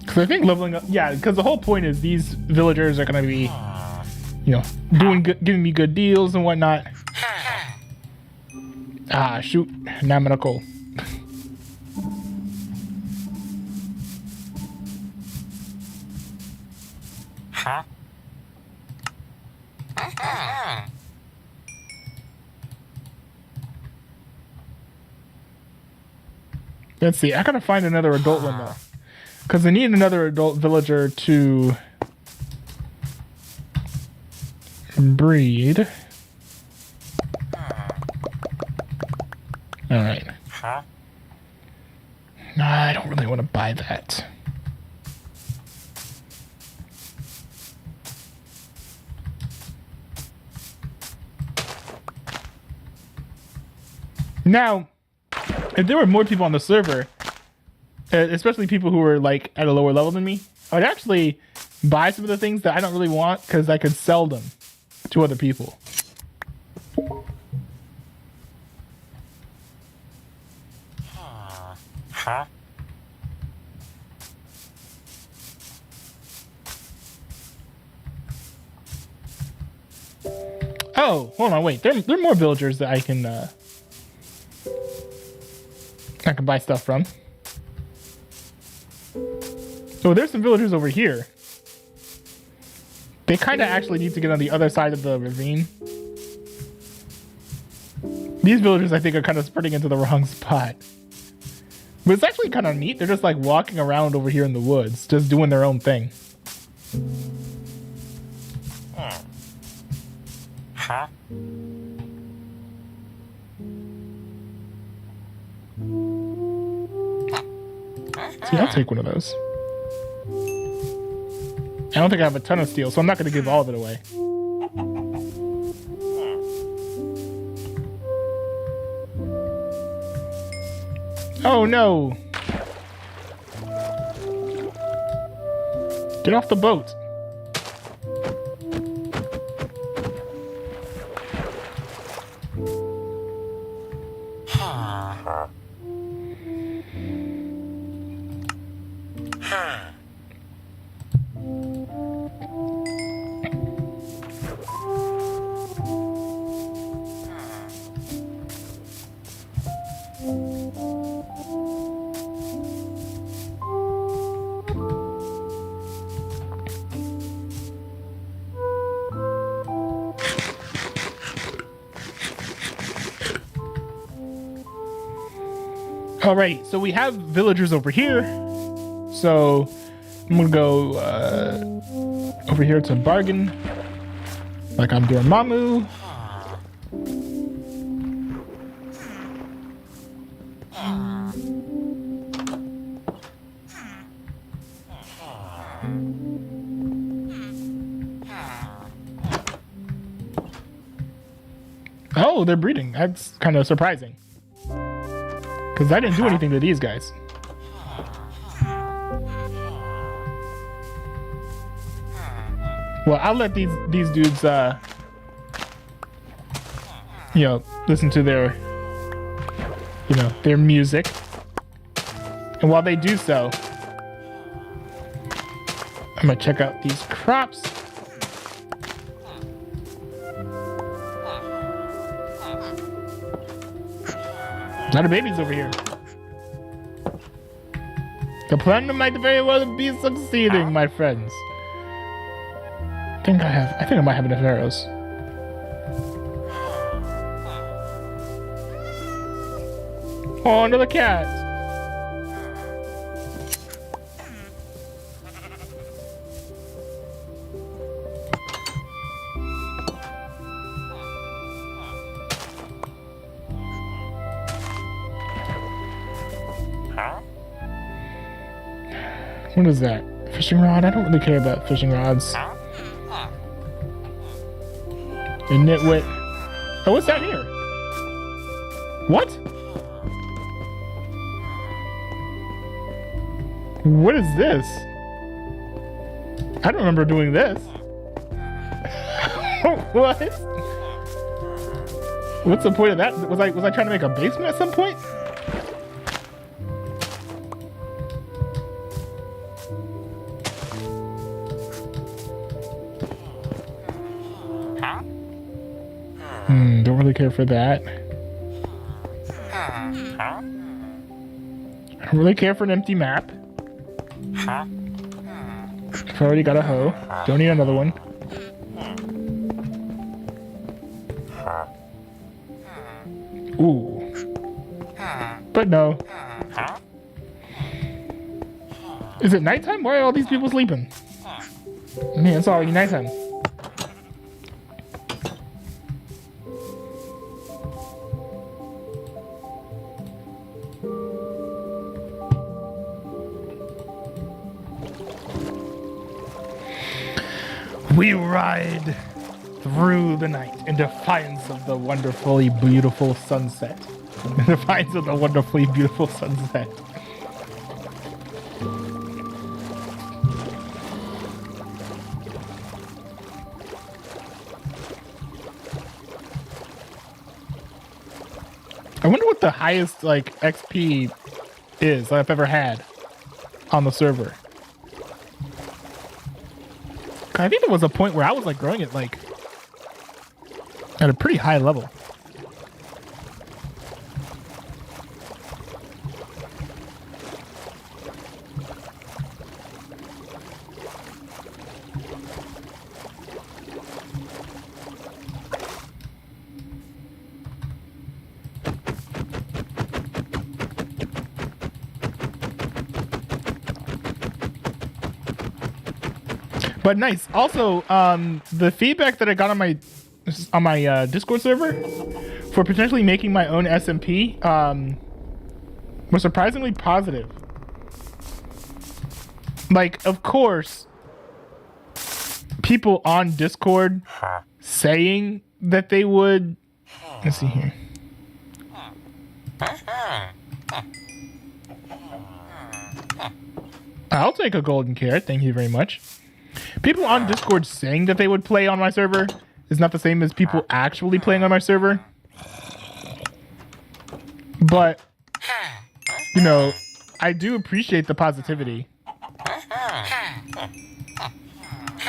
Because I think leveling up, yeah, because the whole point is these villagers are going to be, you know, doing good, giving me good deals and whatnot. Ah, shoot. Now I'm in a coal. Let's see. I gotta find another adult one though, because I need another adult villager to breed. All right. No, I don't really want to buy that. Now, if there were more people on the server, especially people who were like at a lower level than me, I would actually buy some of the things that I don't really want because I could sell them to other people. Oh, hold on, wait. There are more villagers that I can buy stuff from. So there's some villagers over here. They kind of actually need to get on the other side of the ravine. These villagers, I think, are kind of spreading into the wrong spot. But it's actually kind of neat. They're just like walking around over here in the woods, just doing their own thing. See, I'll take one of those. I don't think I have a ton of steel, so I'm not going to give all of it away. Oh no! Get off the boat! All right, so we have villagers over here. So I'm gonna go over here to bargain, like I'm doing Mamu. Oh, they're breeding. That's kind of surprising. Because I didn't do anything to these guys. Well, I'll let these dudes, you know, listen to their, you know, their music. And while they do so, I'm gonna check out these crops. A lot of babies over here. The plan might very well be succeeding, my friends. I think I might have enough arrows. Oh, another cat. What is that? Fishing rod? I don't really care about fishing rods. A nitwit. Oh, what's that here? What? What is this? I don't remember doing this. What? What's the point of that? Was I trying to make a basement at some point? Don't really care for that. I don't really care for an empty map. I've already got a hoe. Don't need another one. Ooh. But no. Is it nighttime? Why are all these people sleeping? Man, it's already nighttime. We ride through the night in defiance of the wonderfully beautiful sunset. In defiance of the wonderfully beautiful sunset. I wonder what the highest like XP is I've ever had on the server. I think there was a point where I was like growing it like at a pretty high level. But nice. Also, the feedback that I got on my Discord server for potentially making my own SMP was surprisingly positive. Like, of course, people on Discord saying that they would. Let's see here. I'll take a golden carrot. Thank you very much. People on Discord saying that they would play on my server is not the same as people actually playing on my server. But, you know, I do appreciate the positivity.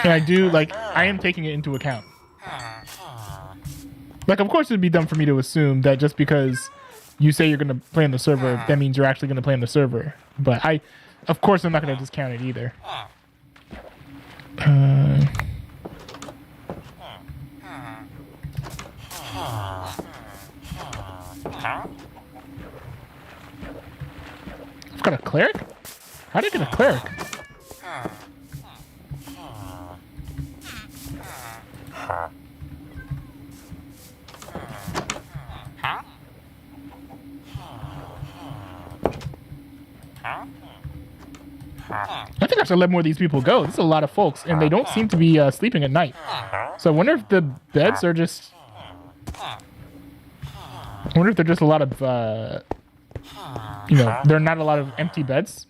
And I do, like, I am taking it into account. Like, of course it'd be dumb for me to assume that just because you say you're going to play on the server, that means you're actually going to play on the server. But of course I'm not going to discount it either. I've got a cleric? How did I get a cleric? I think I should let more of these people go. This is a lot of folks, and they don't seem to be sleeping at night. So I wonder if the beds are just... I wonder if they're just a lot of, you know, there are not a lot of empty beds.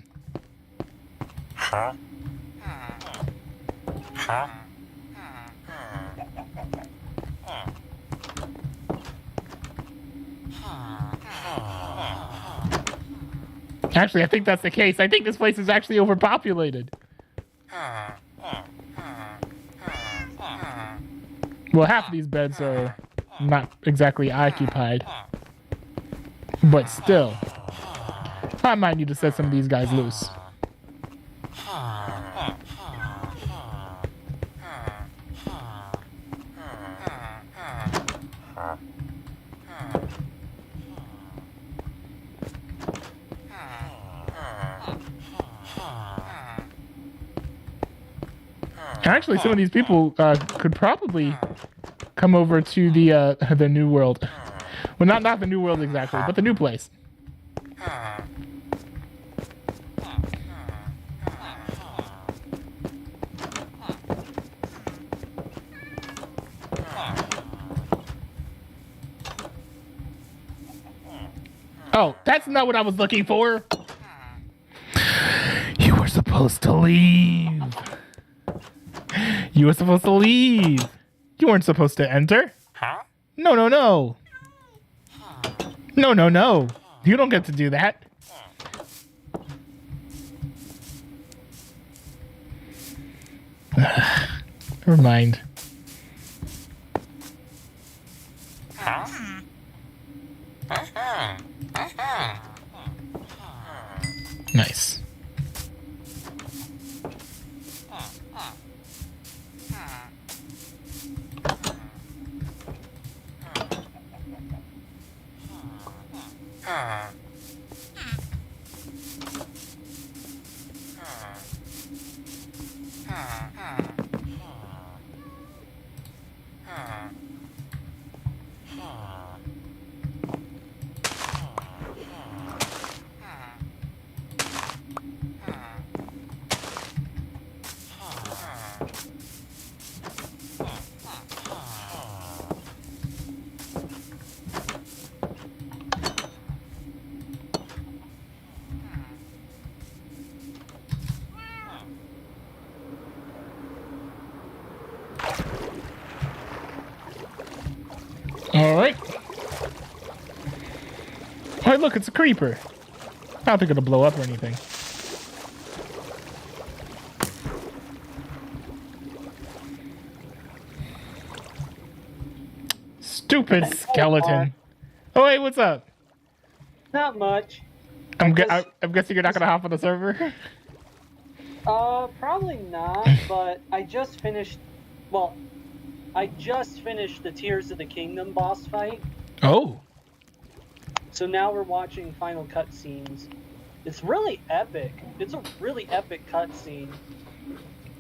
Actually, I think that's the case. I think this place is actually overpopulated. Well, half of these beds are not exactly occupied. But still, I might need to set some of these guys loose. Actually, some of these people could probably come over to the new world. Well, not the new world exactly, but the new place. Oh, that's not what I was looking for. You were supposed to leave. You were supposed to leave. You weren't supposed to enter. Huh? No, no, no. No, no, no. You don't get to do that. Never mind. Nice. All right. Hey, look, it's a creeper. I don't think it'll blow up or anything. Stupid skeleton. Oh, hey, what's up? Not much. I'm guessing you're not gonna hop on the server. Probably not. But I just finished. Well, I just finished the Tears of the Kingdom boss fight. Oh. So now we're watching final cutscenes. It's really epic. It's a really epic cutscene.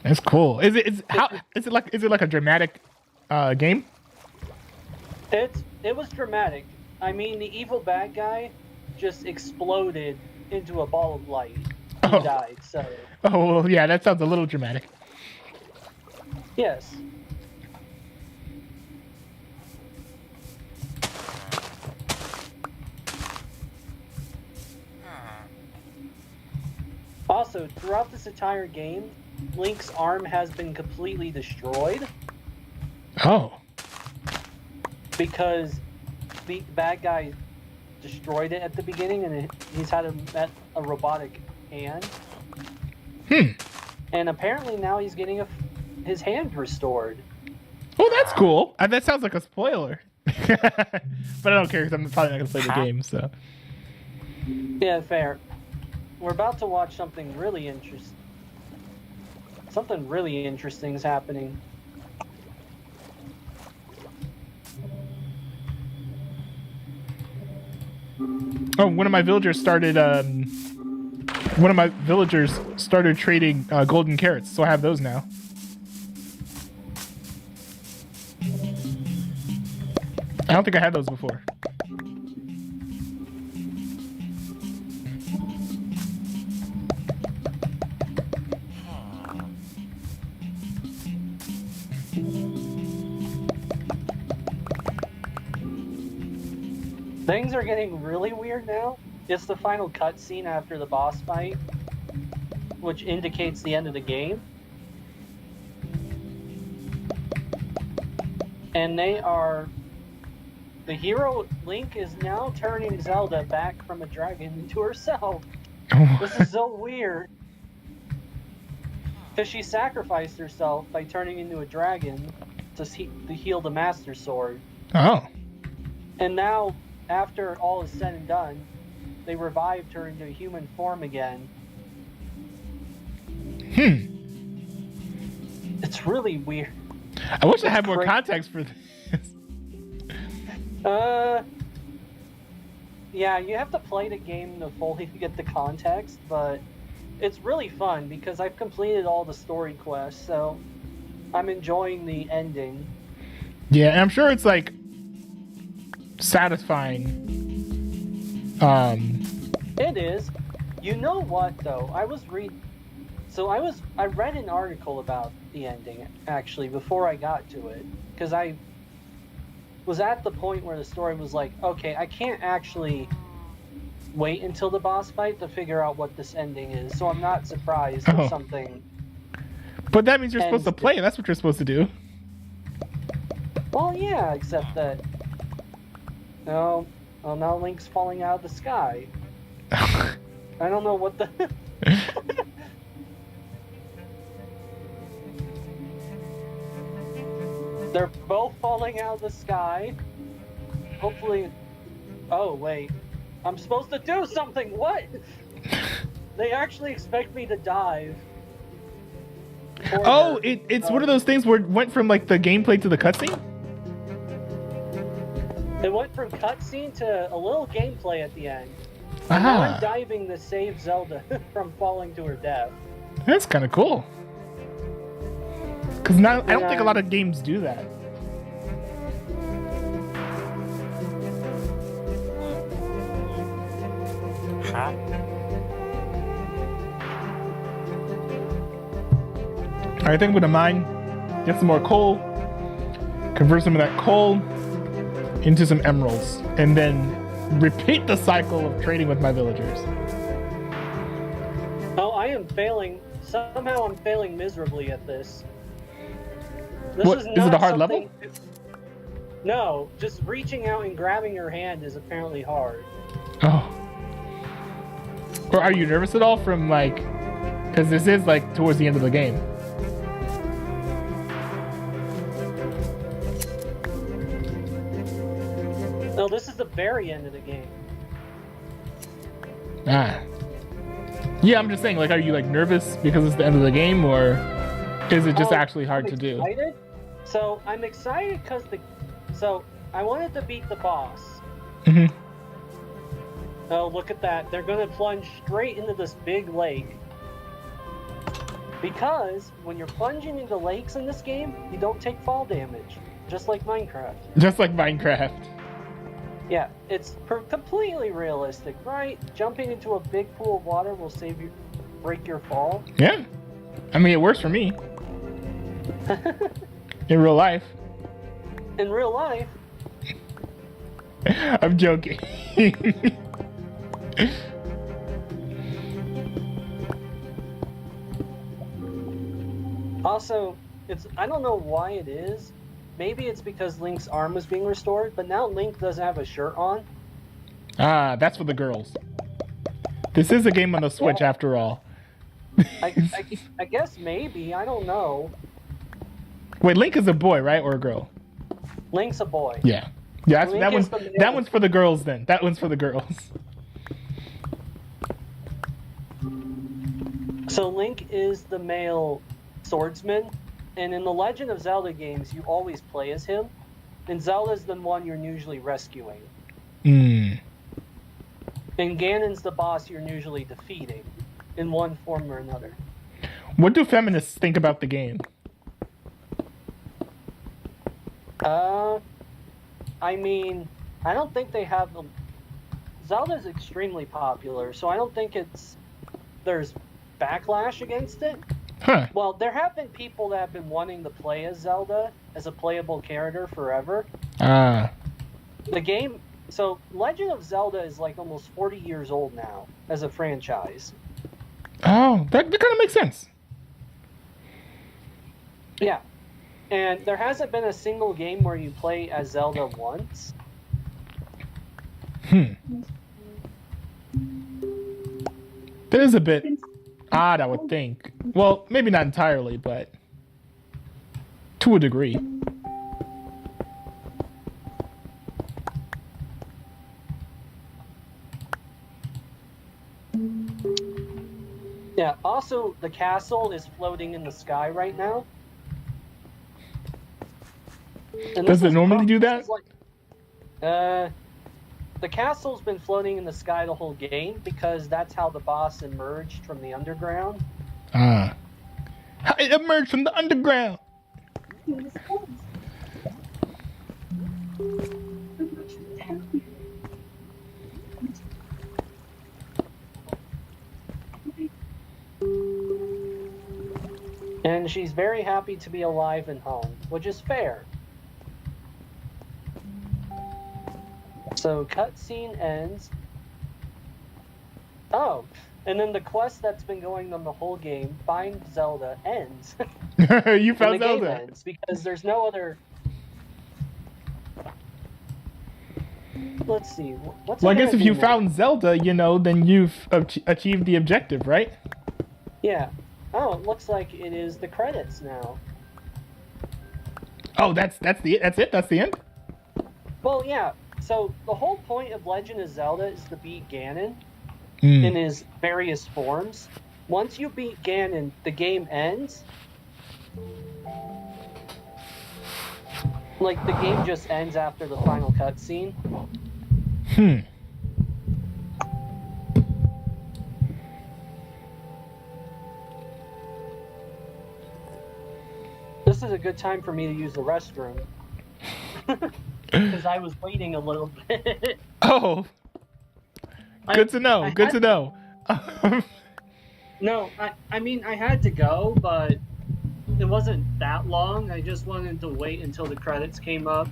That's cool. Is it like a dramatic game? It was dramatic. I mean, the evil bad guy just exploded into a ball of light and died. So. Oh well, yeah, that sounds a little dramatic. Yes. Also, throughout this entire game, Link's arm has been completely destroyed. Oh. Because the bad guy destroyed it at the beginning, and he's had a robotic hand. And apparently now he's getting his hand restored. Oh, that's cool. That sounds like a spoiler. But I don't care because I'm probably not going to play the game, so. Yeah, fair. We're about to watch something really interesting. Something really interesting is happening. Oh, one of my villagers started trading golden carrots, so I have those now. I don't think I had those before. Things are getting really weird now. It's the final cutscene after the boss fight, which indicates the end of the game. And the hero, Link, is now turning Zelda back from a dragon into herself. This is so weird. Because she sacrificed herself by turning into a dragon to heal the Master Sword. Oh. And now, after all is said and done, they revived her into a human form again. It's really weird. I wish I had more context for this. Yeah, you have to play the game to fully get the context, but it's really fun because I've completed all the story quests, so I'm enjoying the ending. Yeah, and I'm sure it's like satisfying. It is. You know what though? I read an article about the ending actually before I got to it, because I was at the point where the story was like, okay, I can't actually wait until the boss fight to figure out what this ending is, so I'm not surprised if something. But that means you're supposed to play, and that's what you're supposed to do. Well, yeah, except that. No, well, now Link's falling out of the sky. I don't know what the. They're both falling out of the sky. Hopefully. Oh, wait. I'm supposed to do something. What? They actually expect me to dive. Oh, it's one of those things where it went from like the gameplay to the cutscene? It went from cutscene to a little gameplay at the end. And now I'm diving to save Zelda from falling to her death. That's kind of cool. Because now I don't think a lot of games do that. Huh? I think I'm gonna mine, get some more coal, convert some of that coal into some emeralds, and then repeat the cycle of trading with my villagers. Oh, I am failing. Somehow I'm failing miserably at this. What, is it a hard level? No, just reaching out and grabbing her hand is apparently hard. Oh. Or are you nervous at all from like, because this is like towards the end of the game. No, this is the very end of the game. Ah. Yeah, I'm just saying, like, are you like nervous because it's the end of the game, or is it just actually hard to do? So I'm excited because so I wanted to beat the boss. Mm-hmm. Oh, look at that. They're going to plunge straight into this big lake. Because when you're plunging into lakes in this game, you don't take fall damage. Just like Minecraft. Just like Minecraft. Yeah, it's completely realistic, right? Jumping into a big pool of water will break your fall. Yeah. I mean, it works for me. In real life. In real life? I'm joking. Also, I don't know why it is. Maybe it's because Link's arm was being restored, but now Link doesn't have a shirt on. Ah, that's for the girls. This is a game on the Switch after all. I guess maybe, I don't know. Wait, Link is a boy, right? Or a girl? Link's a boy. Yeah. Yeah, that one's for the girls then. That one's for the girls. So Link is the male swordsman, and in the Legend of Zelda games, you always play as him, and Zelda's the one you're usually rescuing. Hmm. And Ganon's the boss you're usually defeating, in one form or another. What do feminists think about the game? I mean, I don't think they have them. Zelda's extremely popular, so I don't think there's backlash against it. Huh. Well, there have been people that have been wanting to play as Zelda as a playable character forever. Ah. The game, so Legend of Zelda is like almost 40 years old now as a franchise. Oh, that kind of makes sense. Yeah. And there hasn't been a single game where you play as Zelda once. That is a bit odd, I would think. Well, maybe not entirely, but to a degree. Yeah, also, the castle is floating in the sky right now. And Does it normally do that? The castle's been floating in the sky the whole game because that's how the boss emerged from the underground. Ah. It emerged from the underground. And she's very happy to be alive and home, which is fair. So cutscene ends. Oh, and then the quest that's been going on the whole game, Find Zelda, ends. You found and the game Zelda. ends because there's no other. Let's see. What's Well, I it guess gonna if do you now? found Zelda, you know, then you've achieved the objective, right? Yeah. Oh, it looks like it is the credits now. Oh, that's it. That's the end. Well, yeah. So the whole point of Legend of Zelda is to beat Ganon Hmm. in his various forms. Once you beat Ganon, the game ends. Like, the game just ends after the final cutscene. Hmm. This is a good time for me to use the restroom. Because I was waiting a little bit. Oh. Good to know. Good to know. No, I mean, I had to go, but it wasn't that long. I just wanted to wait until the credits came up.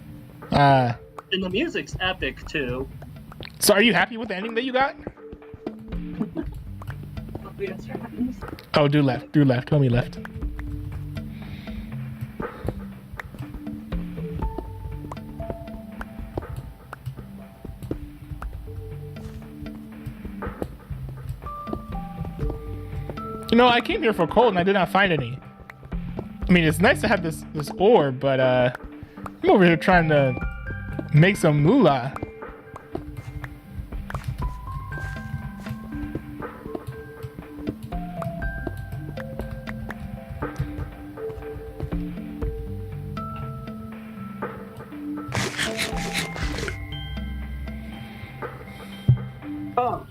And the music's epic, too. So are you happy with the ending that you got? Oh, do left. Do left. Tell me left. You know, I came here for coal and I did not find any. I mean, it's nice to have this ore, but I'm over here trying to make some moolah. Oh,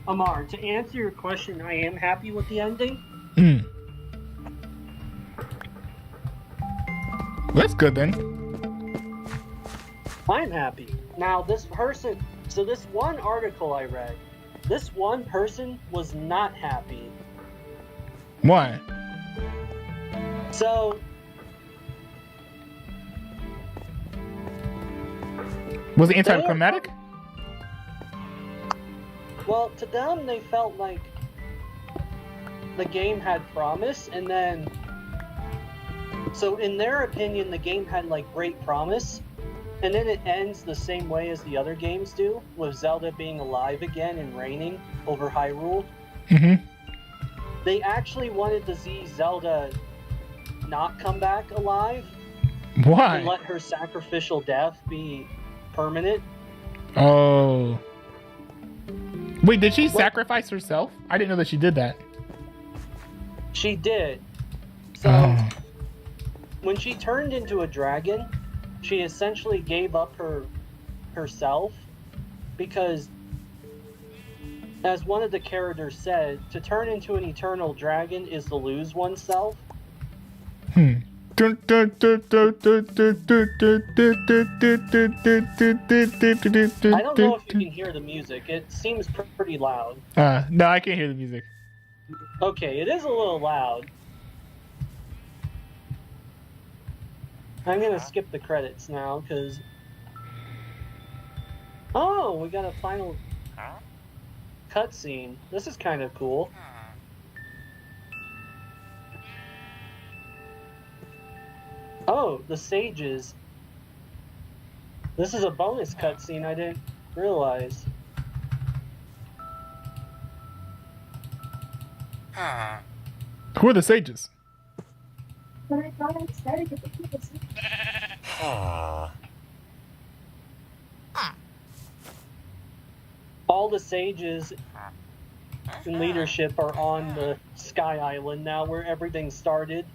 Amar, to answer your question, I am happy with the ending. Hmm. That's good then. I'm happy. Now, this person, so this one article I read, this one person was not happy. Why? So, Was it anticlimactic? well, to them, they felt like the game had promise, and then, so in their opinion, the game had like great promise, and then it ends the same way as the other games do, with Zelda being alive again and reigning over Hyrule. Mm-hmm. They actually wanted to see Zelda not come back alive. Why? And let her sacrificial death be permanent. Oh. Wait, did she sacrifice herself? I didn't know that she did that. She did. So, when she turned into a dragon, she essentially gave up herself because, as one of the characters said, to turn into an eternal dragon is to lose oneself. Hmm. I don't know if you can hear the music. It seems pretty loud. No, I can't hear the music. Okay, it is a little loud. I'm gonna skip the credits now, because... Oh, we got a final cutscene. This is kind of cool. Oh, the sages. This is a bonus cutscene I didn't realize. Who are the sages? All the sages in leadership are on the Sky Island now, where everything started.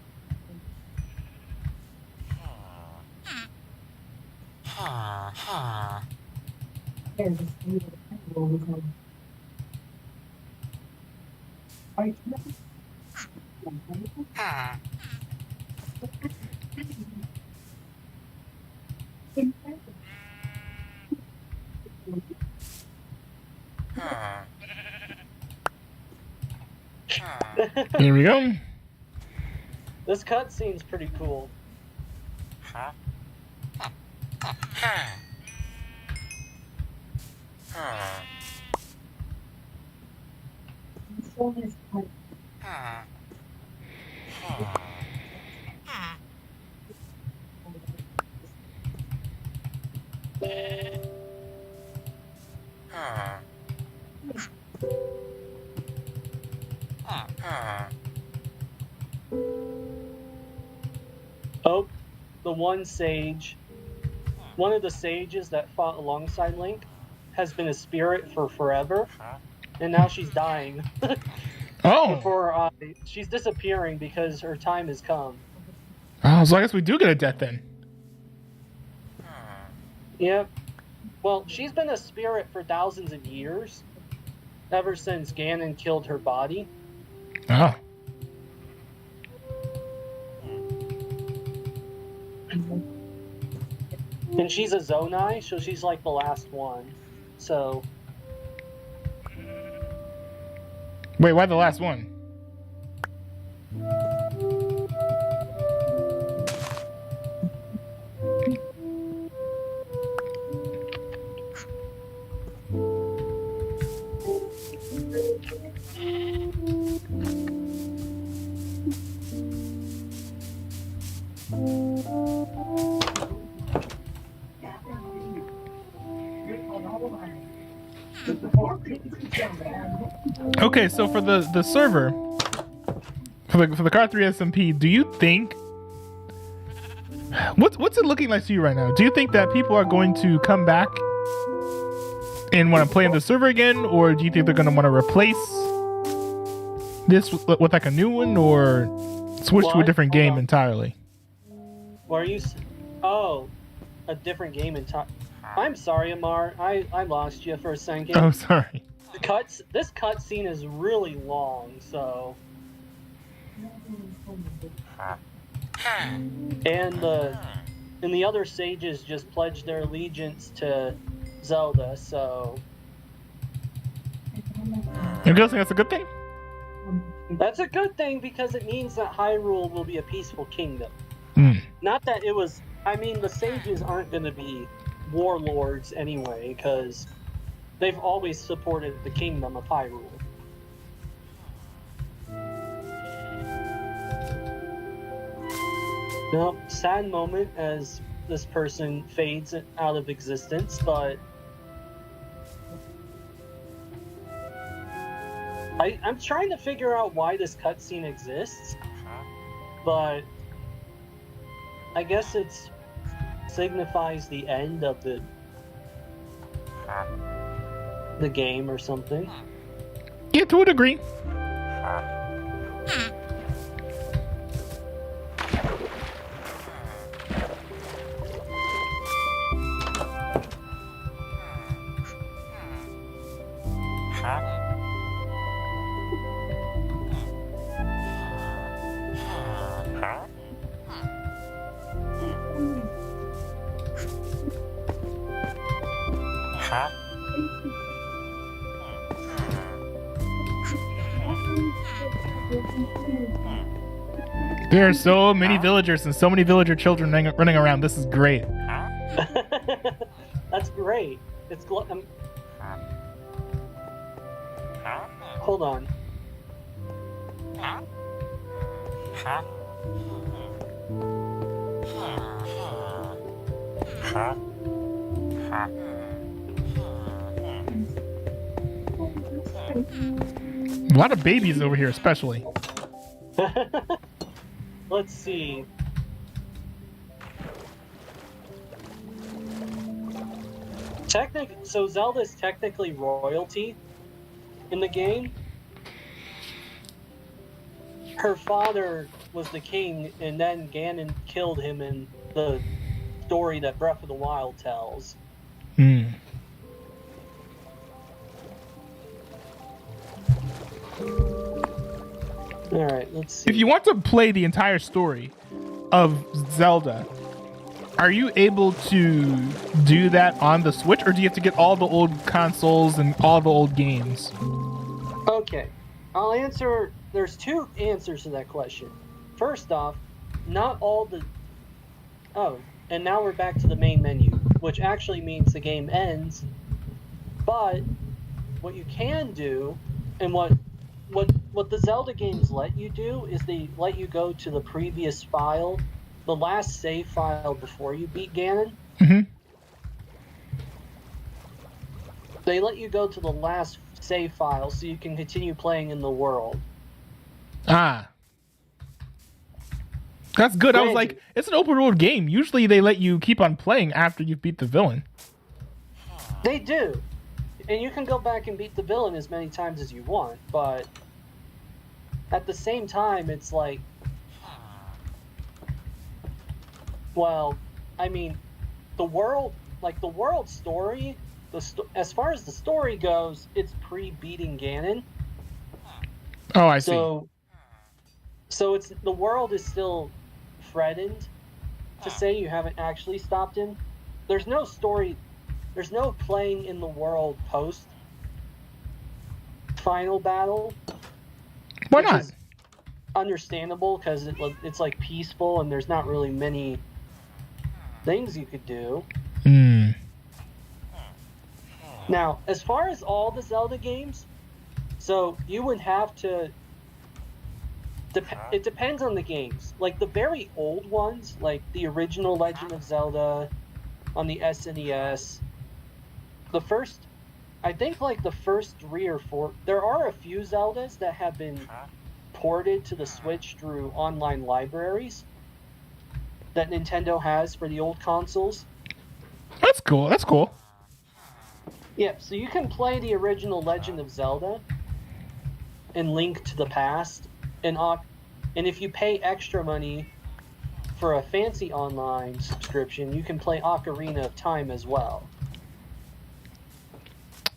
Here we go. This cutscene's pretty cool. Oh, the one sage, one of the sages that fought alongside Link, has been a spirit for forever, and now she's dying. Oh. She's disappearing because her time has come. Oh, so I guess we do get a death then. Yep. Well, she's been a spirit for thousands of years, ever since Ganon killed her body. Oh. And she's a Zonai, so she's like the last one. So. Wait, why the last one? Okay, so for the server, for the Carr 3 SMP, do you think what's it looking like to you right now? Do you think that people are going to come back and want to play on the server again, or do you think they're going to want to replace this with like a new one, or switch to a different game entirely? What are you? Oh, a different game entirely. I'm sorry, Amar. I lost you for a second. Oh, sorry. This cutscene is really long, so. And the other sages just pledged their allegiance to Zelda, so. I'm guessing that's a good thing? That's a good thing because it means that Hyrule will be a peaceful kingdom. Not that it was. I mean, the sages aren't going to be warlords anyway, because they've always supported the kingdom of Hyrule. Well, sad moment as this person fades out of existence, but I'm trying to figure out why this cutscene exists, but I guess it signifies the end of the game or something. Yeah, to a degree. There are so many villagers and so many villager children running around. This is great. That's great. It's hold on. A lot of babies over here, especially. Let's see. So Zelda's technically royalty in the game. Her father was the king, and then Ganon killed him in the story that Breath of the Wild tells. Alright, let's see. If you want to play the entire story of Zelda, are you able to do that on the Switch, or do you have to get all the old consoles and all the old games? Okay, I'll answer there's two answers to that question. First off, not all the... Oh, and now we're back to the main menu, which actually means the game ends. But what you can do, and what the Zelda games let you do, is they let you go to the previous file, the last save file before you beat Ganon. Mm-hmm. They let you go to the last save file so you can continue playing in the world. Ah. That's good. I was like, it's an open world game. Usually they let you keep on playing after you've beat the villain. They do. And you can go back and beat the villain as many times as you want, but at the same time, it's like, well, I mean, the world story, as far as the story goes, it's pre-beating Ganon. Oh, I see. So it's the world is still threatened to say you haven't actually stopped him. There's no story. There's no playing in the world post final battle. Why not? Is understandable because it's like peaceful and there's not really many things you could do. Hmm. Now, as far as all the Zelda games, so you would have to. It depends on the games. Like the very old ones, like the original Legend of Zelda on the SNES. I think like the first 3 or 4, there are a few Zeldas that have been ported to the Switch through online libraries that Nintendo has for the old consoles. That's cool. That's cool. Yeah, so you can play the original Legend of Zelda and Link to the Past, and if you pay extra money for a fancy online subscription, you can play Ocarina of Time as well.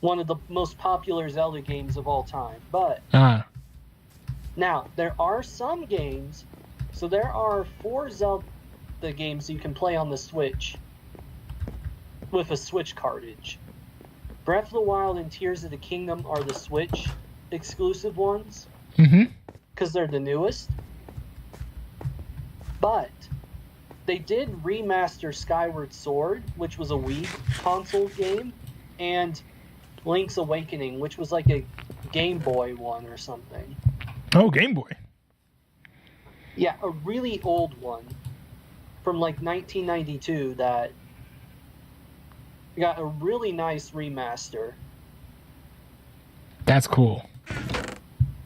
One of the most popular Zelda games of all time. But now, there are some games, so there are 4 Zelda games you can play on the Switch with a Switch cartridge. Breath of the Wild and Tears of the Kingdom are the Switch exclusive ones. Mm-hmm. Because they're the newest. But they did remaster Skyward Sword, which was a Wii console game, and Link's Awakening, which was like a Game Boy one or something. Oh, Game Boy. Yeah, a really old one from like 1992 that got a really nice remaster. That's cool.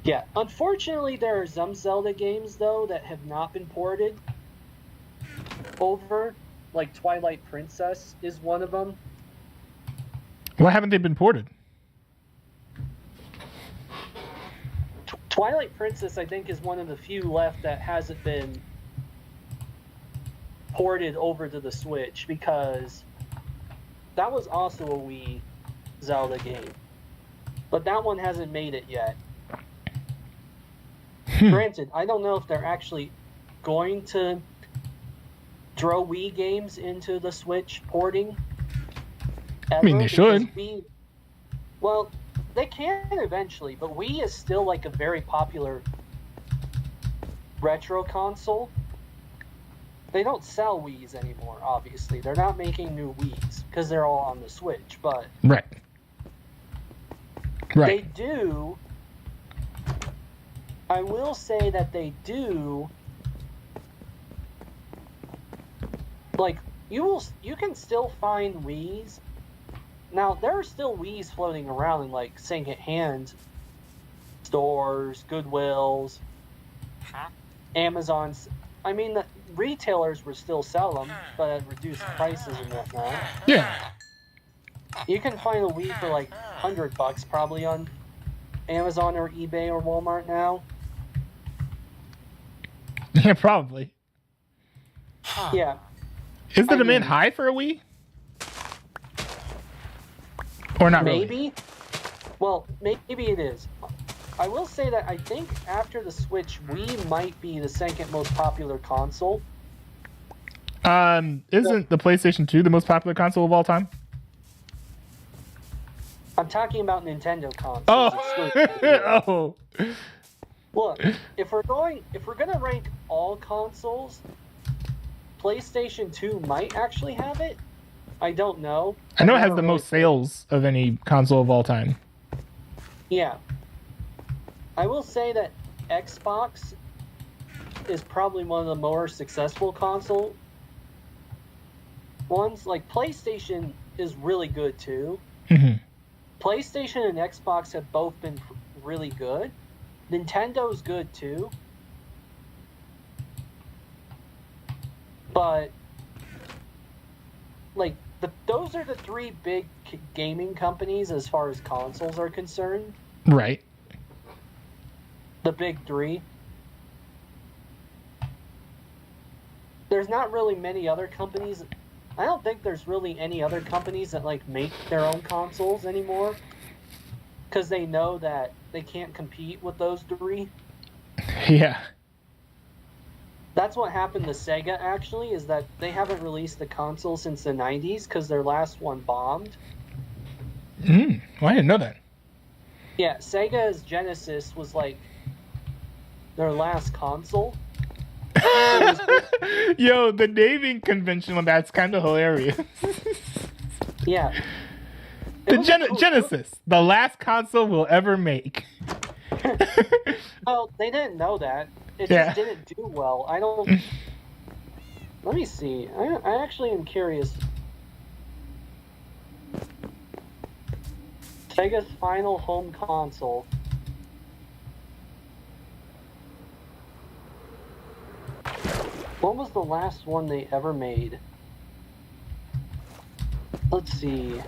Yeah, unfortunately there are some Zelda games though that have not been ported over, like Twilight Princess is one of them. Why haven't they been ported? Twilight Princess, I think, is one of the few left that hasn't been ported over to the Switch because that was also a Wii Zelda game. But that one hasn't made it yet. Granted, I don't know if they're actually going to throw Wii games into the Switch porting. I mean, they should. Well, they can eventually, but Wii is still like a very popular retro console. They don't sell Wiis anymore, obviously. They're not making new Wiis because they're all on the Switch, but Right. they do. I will say that they do. Like, you can still find Wiis. Now, there are still Wiis floating around in, like, second-hand stores, Goodwills, Amazon's. I mean, the retailers would still sell them, but at reduced prices and whatnot. Yeah. You can find a Wii for, like, $100 probably on Amazon or eBay or Walmart now. Yeah, probably. Yeah. Is the demand high for a Wii? Or not really? Maybe. Well, maybe it is. I will say that I think after the Switch, Wii might be the second most popular console. Isn't the PlayStation 2 the most popular console of all time? I'm talking about Nintendo consoles. Oh. Oh. Look, if we're gonna rank all consoles, PlayStation 2 might actually have it. I don't know. I know it has the most sales of any console of all time. Yeah. I will say that Xbox is probably one of the more successful console ones. Like, PlayStation is really good too. PlayStation and Xbox have both been really good. Nintendo's good too. But, like, those are the three big gaming companies as far as consoles are concerned. Right. The big three. There's not really many other companies. I don't think there's really any other companies that, like, make their own consoles anymore. Because they know that they can't compete with those three. Yeah. That's what happened to Sega, actually, is that they haven't released the console since the 90s because their last one bombed. Well, I didn't know that. Yeah, Sega's Genesis was, like, their last console. Yo, the naming convention on that's kind of hilarious. Yeah. Genesis, the last console we'll ever make. Well, they didn't know that. It Yeah. just didn't do well. I don't... Let me see. I actually am curious. Sega's final home console. What was the last one they ever made? Let's see.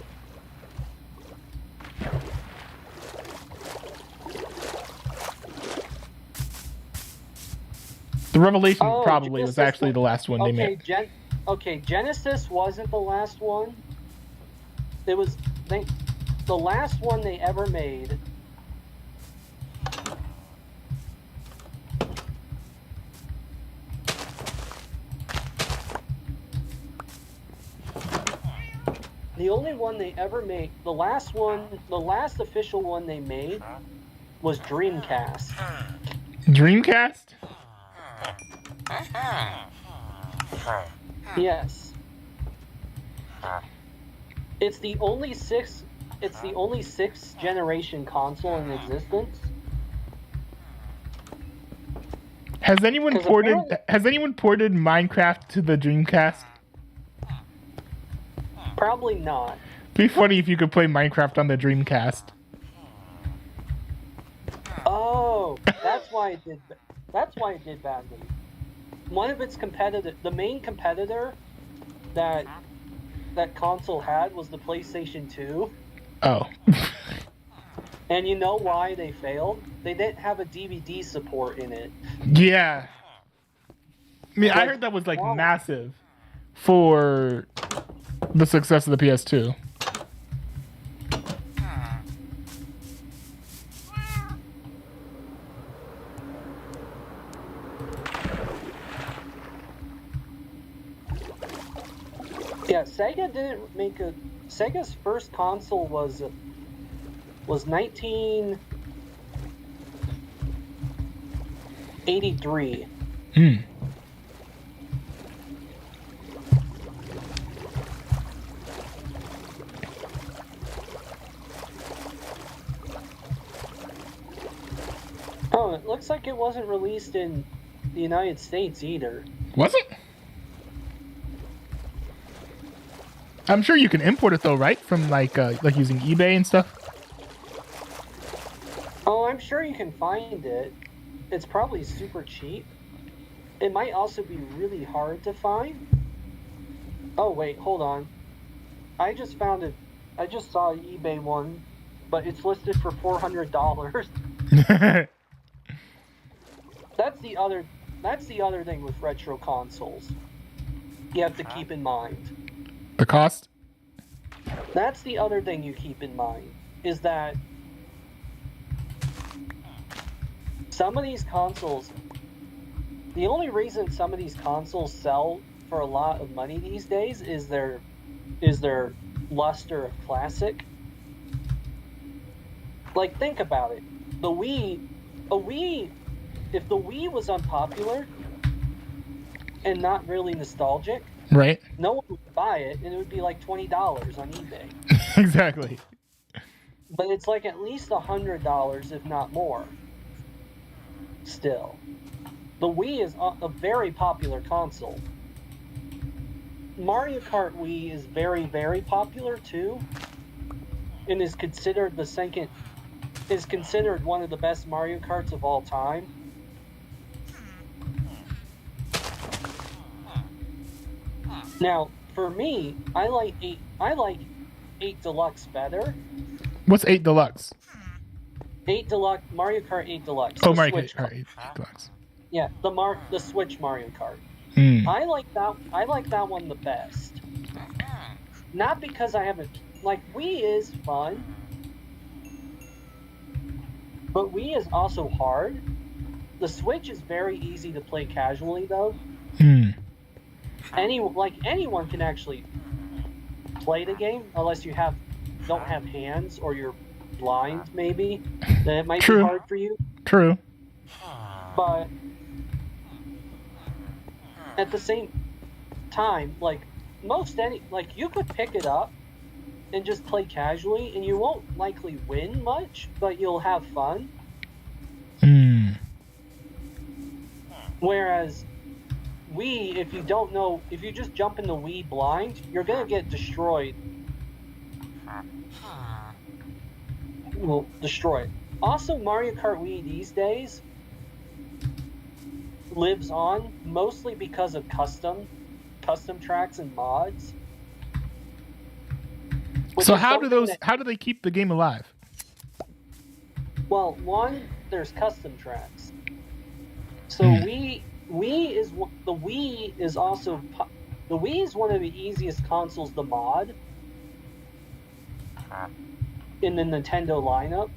The Revelation Oh, probably was Genesis actually the last one they made. Genesis wasn't the last one. It was the last one they ever made. The only one they ever made, the last official one they made was Dreamcast. Dreamcast? Yes. It's the only sixth generation console in existence. Has anyone ported Minecraft to the Dreamcast? Probably not. Be funny if you could play Minecraft on the Dreamcast. Oh, that's why it did badly. One of its competitor, the main competitor that console had was the PlayStation 2. Oh. And you know why they failed? They didn't have a DVD support in it. Yeah. I mean, I heard that was like massive for the success of the PS2. Yeah, Sega didn't make a... Sega's first console was 1983. Oh, it looks like it wasn't released in the United States either. Was it? I'm sure you can import it though, right? From like using eBay and stuff. Oh, I'm sure you can find it. It's probably super cheap. It might also be really hard to find. Oh wait, hold on. I just found it. I just saw an eBay one, but it's listed for $400. That's the other thing with retro consoles. You have to keep in mind. The cost? That's the other thing you keep in mind, is that some of these consoles, the only reason some of these consoles sell for a lot of money these days is their luster of classic. Like, think about it. A Wii if the Wii was unpopular and not really nostalgic, Right. no one would buy it, and it would be like $20 on eBay. Exactly. But it's like at least $100, if not more. Still, the Wii is a very popular console. Mario Kart Wii is very, very popular too, and is considered one of the best Mario Karts of all time. Now, for me, I like 8 Deluxe better. What's 8 Deluxe? 8 Deluxe, Mario Kart 8 Deluxe. Oh, the Mario Switch Kart 8 Deluxe. Yeah, the Switch Mario Kart. I like that one the best. Not because I haven't Wii is fun, but Wii is also hard. The Switch is very easy to play casually though. Anyone can actually play the game unless you don't have hands or you're blind maybe. Then it might be hard for you. True. But at the same time, you could pick it up and just play casually, and you won't likely win much, but you'll have fun. Whereas Wii, if you just jump into Wii blind, you're gonna get destroyed. Well, destroyed. Also, Mario Kart Wii these days lives on mostly because of custom tracks and mods. So how do they keep the game alive? Well, one, there's custom tracks. So the Wii is one of the easiest consoles to mod in the Nintendo lineup.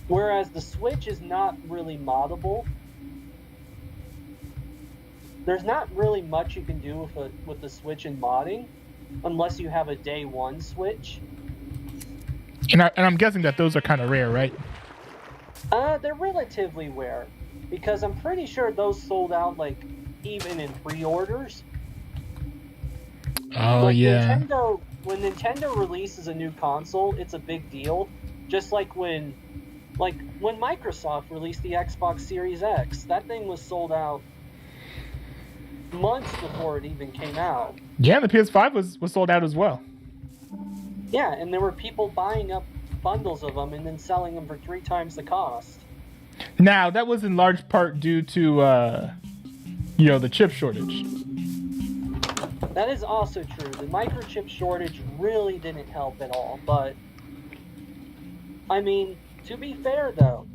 Whereas the Switch is not really moddable. There's not really much you can do with the Switch in modding, unless you have a day one Switch. And I'm guessing that those are kind of rare, right? They're relatively rare, because I'm pretty sure those sold out even in pre-orders. Oh yeah. When Nintendo releases a new console, it's a big deal. Just like when Microsoft released the Xbox Series X, that thing was sold out months before it even came out. Yeah, the PS5 was sold out as well. Yeah, and there were people buying up bundles of them and then selling them for 3 times the cost. Now, that was in large part due to, the chip shortage. That is also true. The microchip shortage really didn't help at all, but I mean, to be fair though,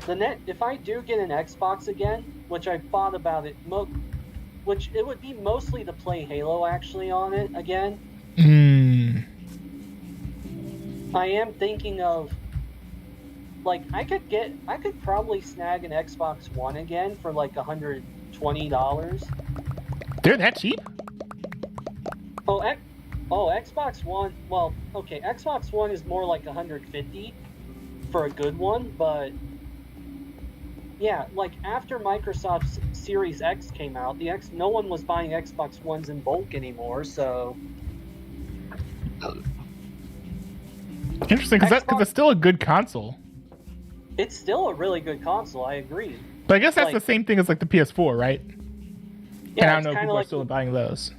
if I do get an Xbox again, which I thought about it, which it would be mostly to play Halo actually on it again. I am thinking of I could probably snag an Xbox One again for $120. They're that cheap? Xbox One. Well, okay, Xbox One is more like $150 for a good one, but yeah, after Microsoft's Series X came out, no one was buying Xbox Ones in bulk anymore, so. Interesting, because it's still a good console. It's still a really good console, I agree. But I guess that's the same thing as the PS4, right? Yeah, and I don't know if people are still buying those.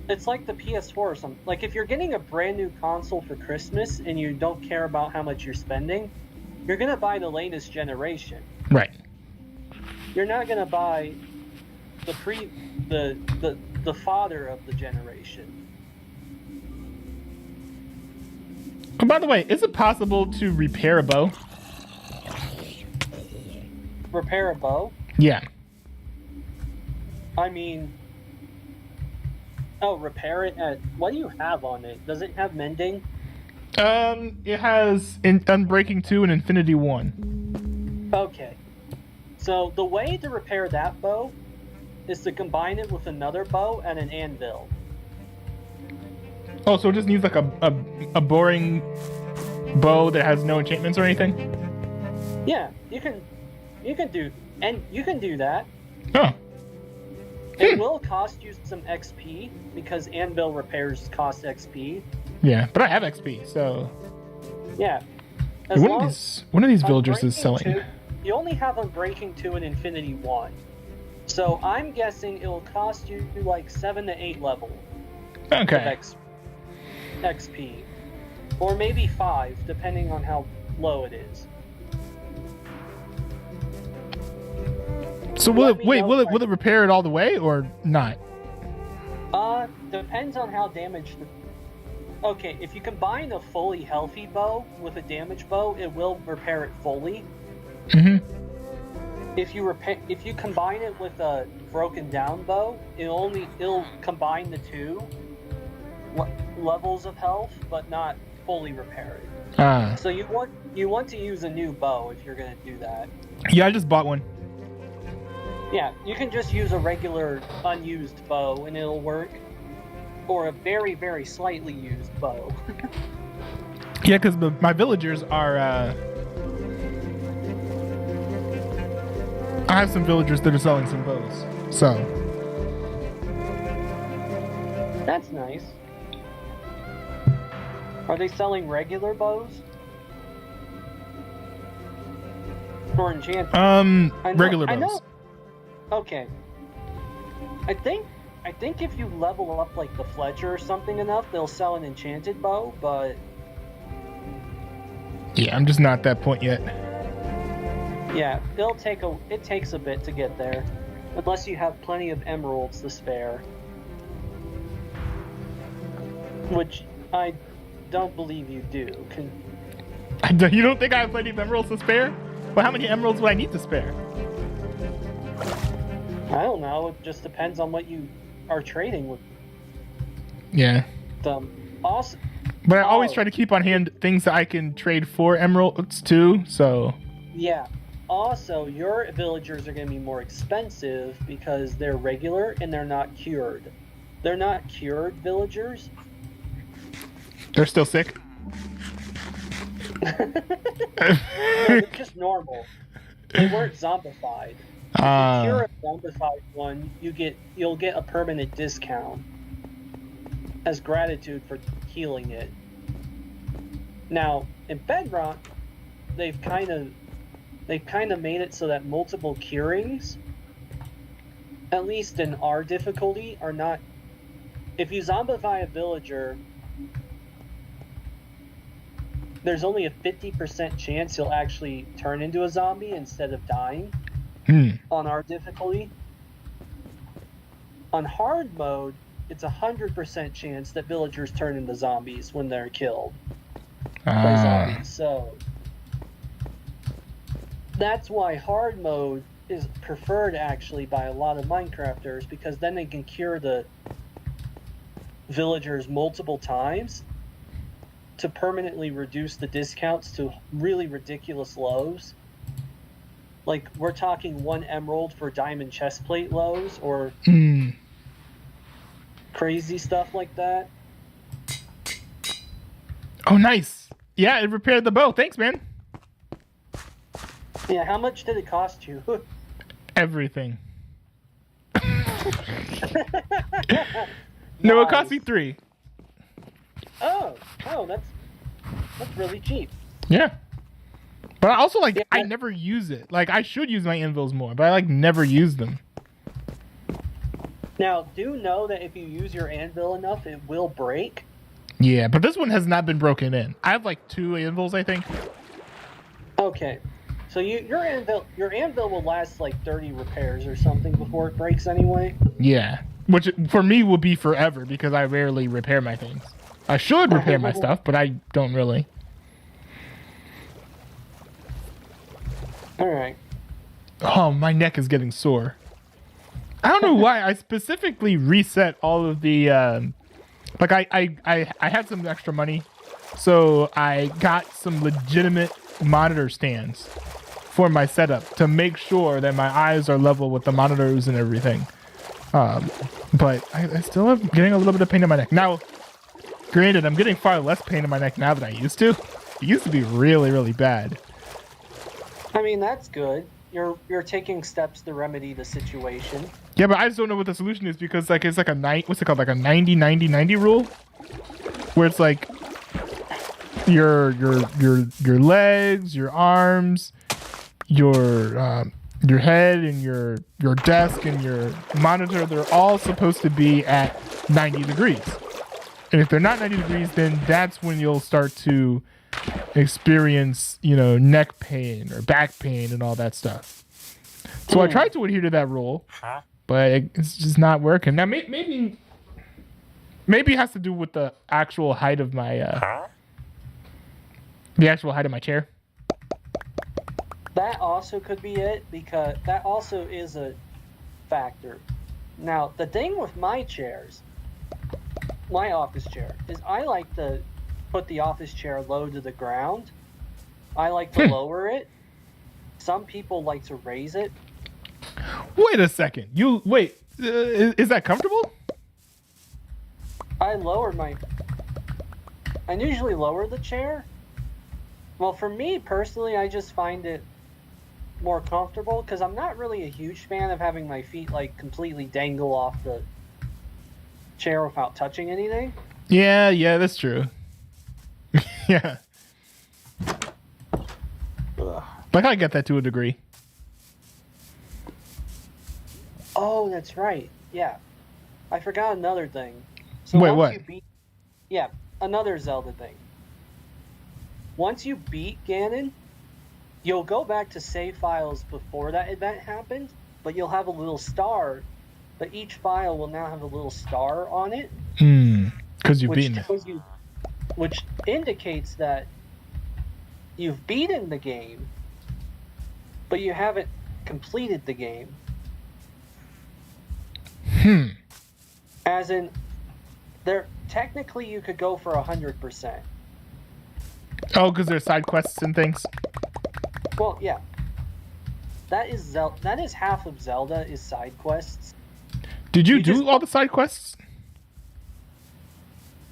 It's like the PS4 or something. If you're getting a brand new console for Christmas and you don't care about how much you're spending, you're gonna buy the latest generation. Right. You're not gonna buy the father of the generation. Oh, by the way, is it possible to repair a bow? Repair a bow? Yeah. I mean, repair it at, what do you have on it? Does it have mending? It has Unbreaking 2 and Infinity 1. Okay. So the way to repair that bow is to combine it with another bow and an anvil. Oh, so it just needs like a boring bow that has no enchantments or anything? Yeah, you can do that. Oh. It will cost you some XP because anvil repairs cost XP. Yeah, but I have XP, so Yeah. one of these villagers is selling. 2, you only have Unbreaking 2 and Infinity 1. So I'm guessing it'll cost you like 7 to 8 level. Okay. Of XP. Or maybe 5, depending on how low it is. So will it repair it all the way or not? Depends on how damaged. Okay, if you combine a fully healthy bow with a damaged bow, it will repair it fully. Mm-hmm. If you combine it with a broken down bow, it'll combine the two levels of health, but not fully repair it. Ah. So you want to use a new bow if you're gonna do that. Yeah, I just bought one. Yeah, you can just use a regular unused bow and it'll work, or a very, very slightly used bow. Yeah, because my villagers are. I have some villagers that are selling some bows, so. That's nice. Are they selling regular bows? Or enchanted? Regular bows. Okay. I think if you level up like the Fletcher or something enough, they'll sell an enchanted bow, but yeah, I'm just not at that point yet. yeah, it takes a bit to get there. Unless you have plenty of emeralds to spare. Which I don't believe you do. You don't think I have plenty of emeralds to spare? Well, how many emeralds would I need to spare? I don't know. It just depends on what you are trading with. Yeah. Awesome. But I always try to keep on hand things that I can trade for emeralds too, so. Yeah. Also, your villagers are going to be more expensive because they're regular and they're not cured. They're not cured villagers. They're still sick? No, they're just normal. They weren't zombified. If you cure a zombified one, you'll get a permanent discount as gratitude for healing it. Now, in Bedrock, they've kind of made it so that multiple curings, at least in our difficulty, are not. If you zombify a villager, there's only a 50% chance he'll actually turn into a zombie instead of dying. On our difficulty. On hard mode, it's 100% chance that villagers turn into zombies when they're killed by zombies. So that's why hard mode is preferred actually by a lot of Minecrafters, because then they can cure the villagers multiple times to permanently reduce the discounts to really ridiculous lows. Like, we're talking 1 emerald for diamond chestplate lows, or crazy stuff like that. Oh, nice. Yeah, it repaired the bow. Thanks, man. Yeah, how much did it cost you? Everything. No, it cost me 3. Oh, that's really cheap. Yeah. But I also, I never use it. Like, I should use my anvils more, but I, never use them. Now, do know that if you use your anvil enough, it will break. Yeah, but this one has not been broken in. I have, 2 anvils, I think. Okay. So your anvil will last, 30 repairs or something before it breaks anyway? Yeah. Which, for me, will be forever, because I rarely repair my things. I should repair my stuff, but I don't really. Alright. Oh, my neck is getting sore. I don't know why. I specifically reset all of the... I had some extra money, so I got some legitimate monitor stands for my setup to make sure that my eyes are level with the monitors and everything. But I still am getting a little bit of pain in my neck. Now, Granted, I'm getting far less pain in my neck now than I used to. It used to be really, really bad. I mean, that's good. You're taking steps to remedy the situation. Yeah, but I just don't know what the solution is because like it's like a what's it called, like a 90-90-90 rule, where it's like your legs, your arms, your head, and your desk and your monitor, they're all supposed to be at 90 degrees. And if they're not 90 degrees, then that's when you'll start to experience, neck pain or back pain and all that stuff. So I tried to adhere to that rule, but it's just not working. Now maybe it has to do with the actual height of my chair. That also could be it, because that also is a factor. Now, the thing with my chairs, my office chair, is I like to put the office chair low to the ground. I like to lower it. Some people like to raise it. Wait a second. Is that comfortable? I usually lower the chair. Well, for me personally, I just find it more comfortable because I'm not really a huge fan of having my feet like completely dangle off the chair without touching anything. Yeah, that's true. Yeah. But I get that to a degree. Oh, that's right. Yeah. I forgot another thing. So Wait, once what? Another Zelda thing. Once you beat Ganon, you'll go back to save files before that event happened, but you'll have a little star. But each file will now have a little star on it. Because you've beaten it. Which indicates that you've beaten the game, but you haven't completed the game. As in, technically you could go for 100%. Oh, because there's side quests and things? Well, yeah. That is half of Zelda is side quests. Did you do all the side quests?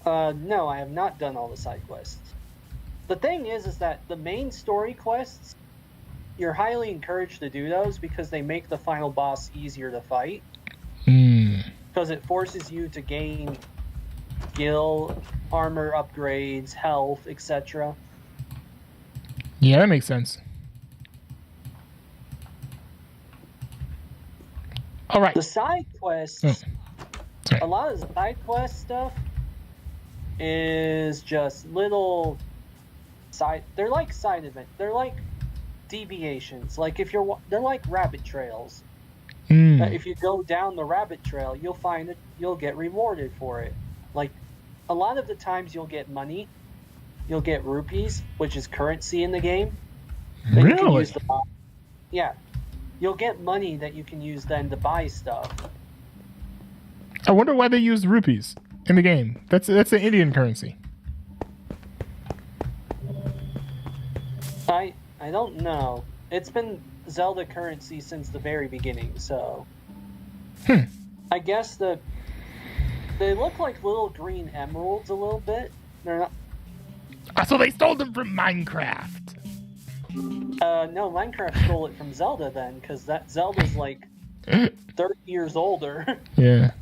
No, I have not done all the side quests. The thing is that the main story quests, you're highly encouraged to do those because they make the final boss easier to fight. Because it forces you to gain skill, armor upgrades, health, etc. Yeah, that makes sense. All right. The side quests, a lot of the side quest stuff is just little side. They're like side events. They're like deviations. Like they're like rabbit trails. If you go down the rabbit trail, you'll find that you'll get rewarded for it. Like a lot of the times, you'll get money. You'll get rupees, which is currency in the game. That you can use to buy. Yeah. You'll get money that you can use then to buy stuff. I wonder why they use rupees in the game. That's an Indian currency. I don't know. It's been Zelda currency since the very beginning, so I guess they look like little green emeralds a little bit. They're not. So they stole them from Minecraft. No, Minecraft stole it from Zelda then, because that Zelda's like 30 years older. Yeah.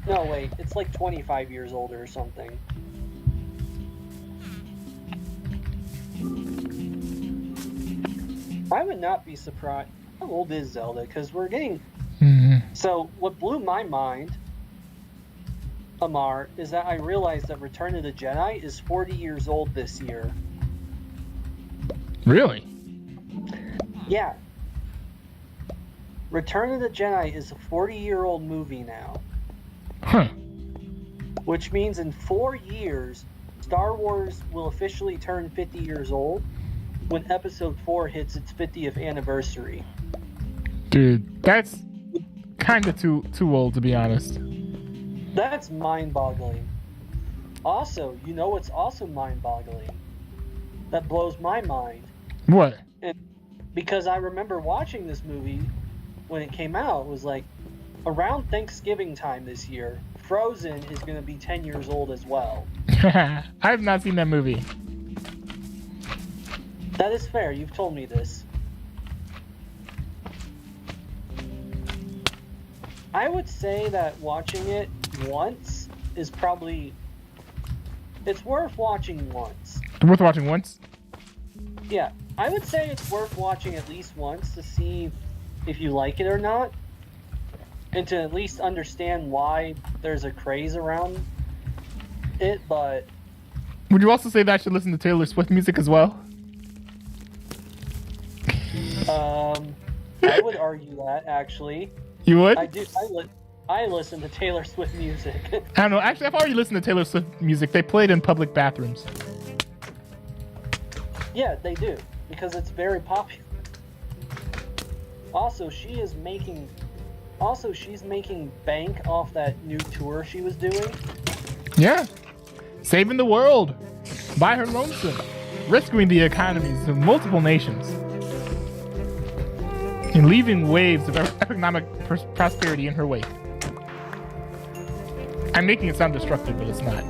No, wait, it's like 25 years older or something. I would not be surprised. How old is Zelda? Because we're getting... So, what blew my mind, Amar, is that I realized that Return of the Jedi is 40 years old this year. Really? Yeah. Return of the Jedi is a 40-year-old movie now. Which means in 4 years, Star Wars will officially turn 50 years old when Episode 4 hits its 50th anniversary. Dude, that's kind of too old, to be honest. That's mind-boggling. Also, you know what's also mind-boggling? That blows my mind. What? And because I remember watching this movie when it came out, it was like, around Thanksgiving time this year, Frozen is going to be 10 years old as well. I have not seen that movie. That is fair. You've told me this. I would say that watching it once is probably... It's worth watching once. Worth watching once? Yeah, I would say it's worth watching at least once to see if you like it or not, and to at least understand why there's a craze around it, but... Would you also say that I should listen to Taylor Swift music as well? I would argue that, actually. You would? I do. I listen to Taylor Swift music. I don't know. Actually, I've already listened to Taylor Swift music. They play it in public bathrooms. Yeah, they do, because it's very popular. Also, she's making bank off that new tour she was doing. Yeah. Saving the world by her lonesome. Rescuing the economies of multiple nations. And leaving waves of economic prosperity in her wake. I'm making it sound destructive, but it's not.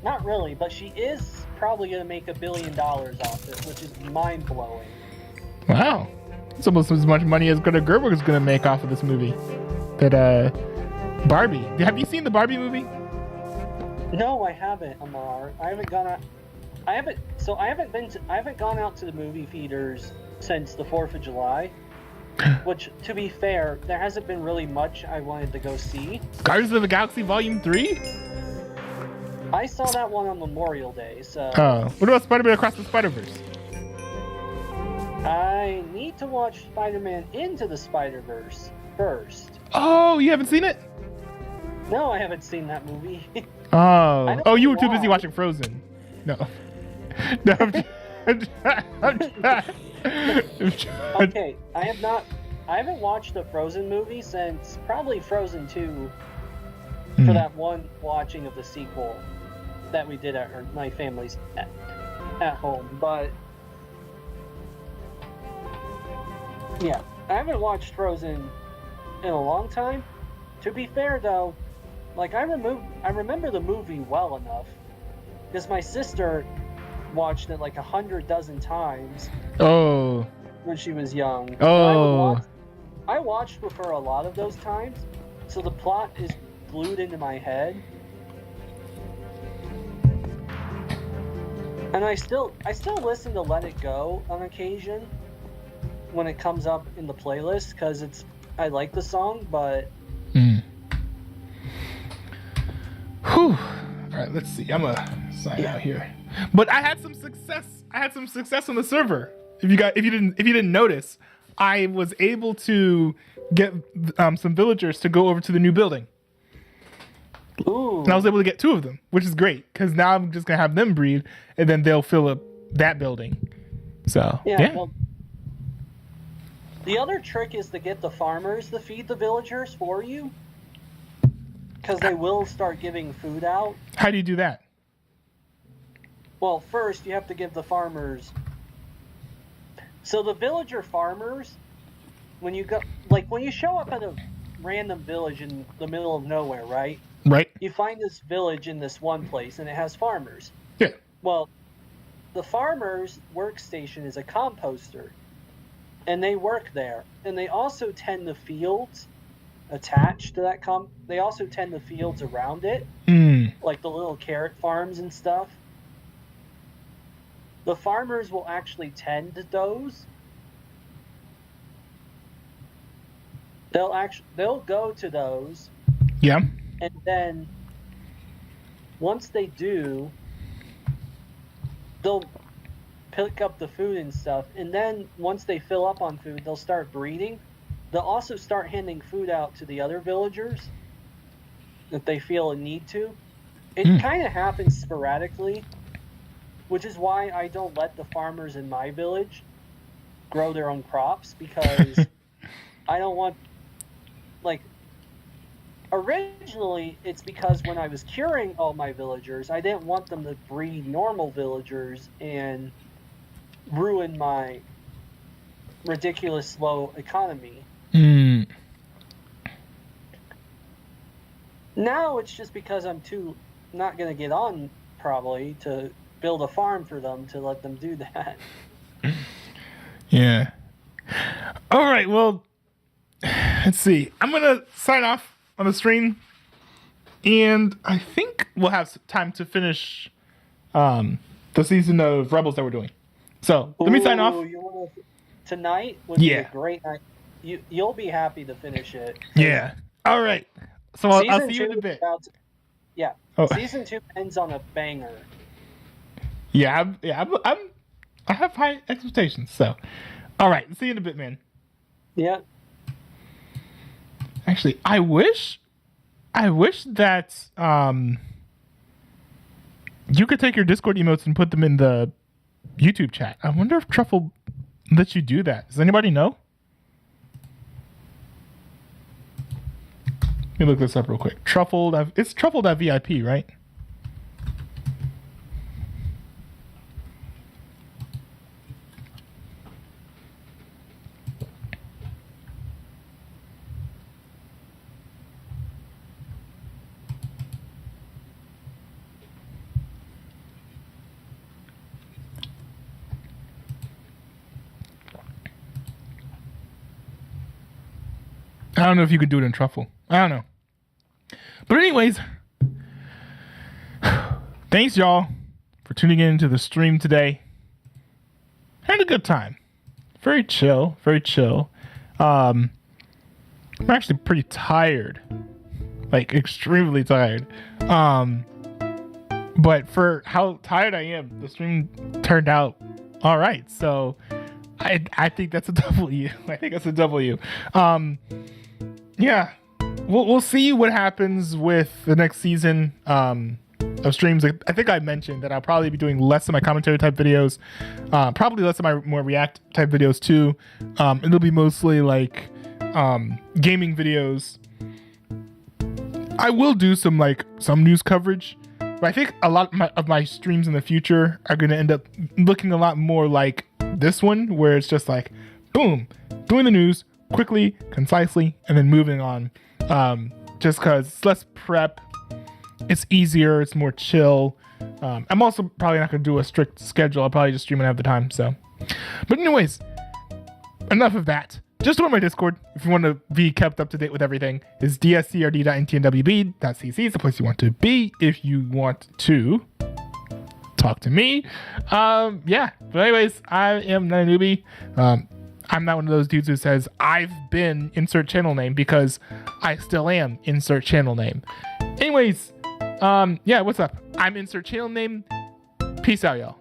Not really, but she is probably going to make $1 billion off this, which is mind-blowing. Wow. It's almost as much money as Greta Gerwig is going to make off of this movie. That, Barbie. Have you seen the Barbie movie? No, I haven't, Amar. I haven't gone out... I haven't gone out to the movie theaters since the 4th of July. Which, to be fair, there hasn't been really much I wanted to go see. Guardians of the Galaxy Volume 3? I saw that one on Memorial Day, so... Oh. What about Spider-Man Across the Spider-Verse? I need to watch Spider-Man Into the Spider-Verse first. Oh, you haven't seen it? No, I haven't seen that movie. Oh, you were too busy watching Frozen. No. No, Okay, I haven't watched the Frozen movie since probably Frozen 2 for that one watching of the sequel that we did at my family's at home, but yeah, I haven't watched Frozen in a long time. To be fair though, like I remember the movie well enough because my sister watched it like 100 dozen times. Oh. When she was young. Oh. I watched with her a lot of those times, so the plot is glued into my head. And I still listen to Let It Go on occasion when it comes up in the playlist because I like the song, but. Whew. All right, let's see. I'm gonna sign out here. But I had some success. On the server. If you didn't notice, I was able to get some villagers to go over to the new building. Ooh. And I was able to get 2 of them, which is great because now I'm just gonna have them breed, and then they'll fill up that building. So yeah. Well, the other trick is to get the farmers to feed the villagers for you, because they will start giving food out. How do you do that? Well, first you have to give the farmers. So the villager farmers, when you show up at a random village in the middle of nowhere, right? Right. You find this village in this one place, and it has farmers. Yeah. Well, the farmer's workstation is a composter, and they work there. And they also tend the fields attached to that They also tend the fields around it, like the little carrot farms and stuff. The farmers will actually tend to those. They'll go to those. Yeah. And then once they do, they'll pick up the food and stuff. And then once they fill up on food, they'll start breeding. They'll also start handing food out to the other villagers if they feel a need to. It kind of happens sporadically, which is why I don't let the farmers in my village grow their own crops, because I don't want, originally it's because when I was curing all my villagers, I didn't want them to breed normal villagers and ruin my ridiculous low economy. Now it's just because I'm not gonna get on probably to build a farm for them to let them do that. Yeah. All right. Well, let's see. I'm gonna sign off on the stream, and I think we'll have time to finish the season of Rebels that we're doing. So let me sign off. Tonight would be a great night. You'll be happy to finish it. Yeah. All right. So I'll see you in a bit. Season 2 ends on a banger. Yeah. I have high expectations. So, all right. See you in a bit, man. Yeah. Actually, I wish that you could take your Discord emotes and put them in the YouTube chat. I wonder if Truffle lets you do that. Does anybody know? Let me look this up real quick. Truffle, it's truffle.vip, right? I don't know if you could do it in Truffle. I don't know. But anyways, thanks y'all for tuning in to the stream today. Had a good time. Very chill, very chill. I'm actually pretty tired. Like extremely tired. But for how tired I am, the stream turned out all right. So I think that's a W. I think that's a W. Yeah, we'll see what happens with the next season of streams. I think I mentioned that I'll probably be doing less of my commentary type videos, probably less of my more react type videos too. It'll be mostly like gaming videos. I will do some news coverage, but I think a lot of my streams in the future are going to end up looking a lot more like this one, where it's just like, boom, doing the news quickly, concisely, and then moving on. Just because it's less prep, it's easier, it's more chill. I'm also probably not going to do a strict schedule. I'll probably just stream when I have the time. So, but anyways, enough of that. Just join my Discord if you want to be kept up to date with everything. It's dscrd.ntnwb.cc. It's the place you want to be if you want to talk to me. Yeah. But anyways, I am not a newbie. I'm not one of those dudes who says I've been insert channel name, because I still am insert channel name. Anyways, yeah, what's up? I'm insert channel name. Peace out, y'all.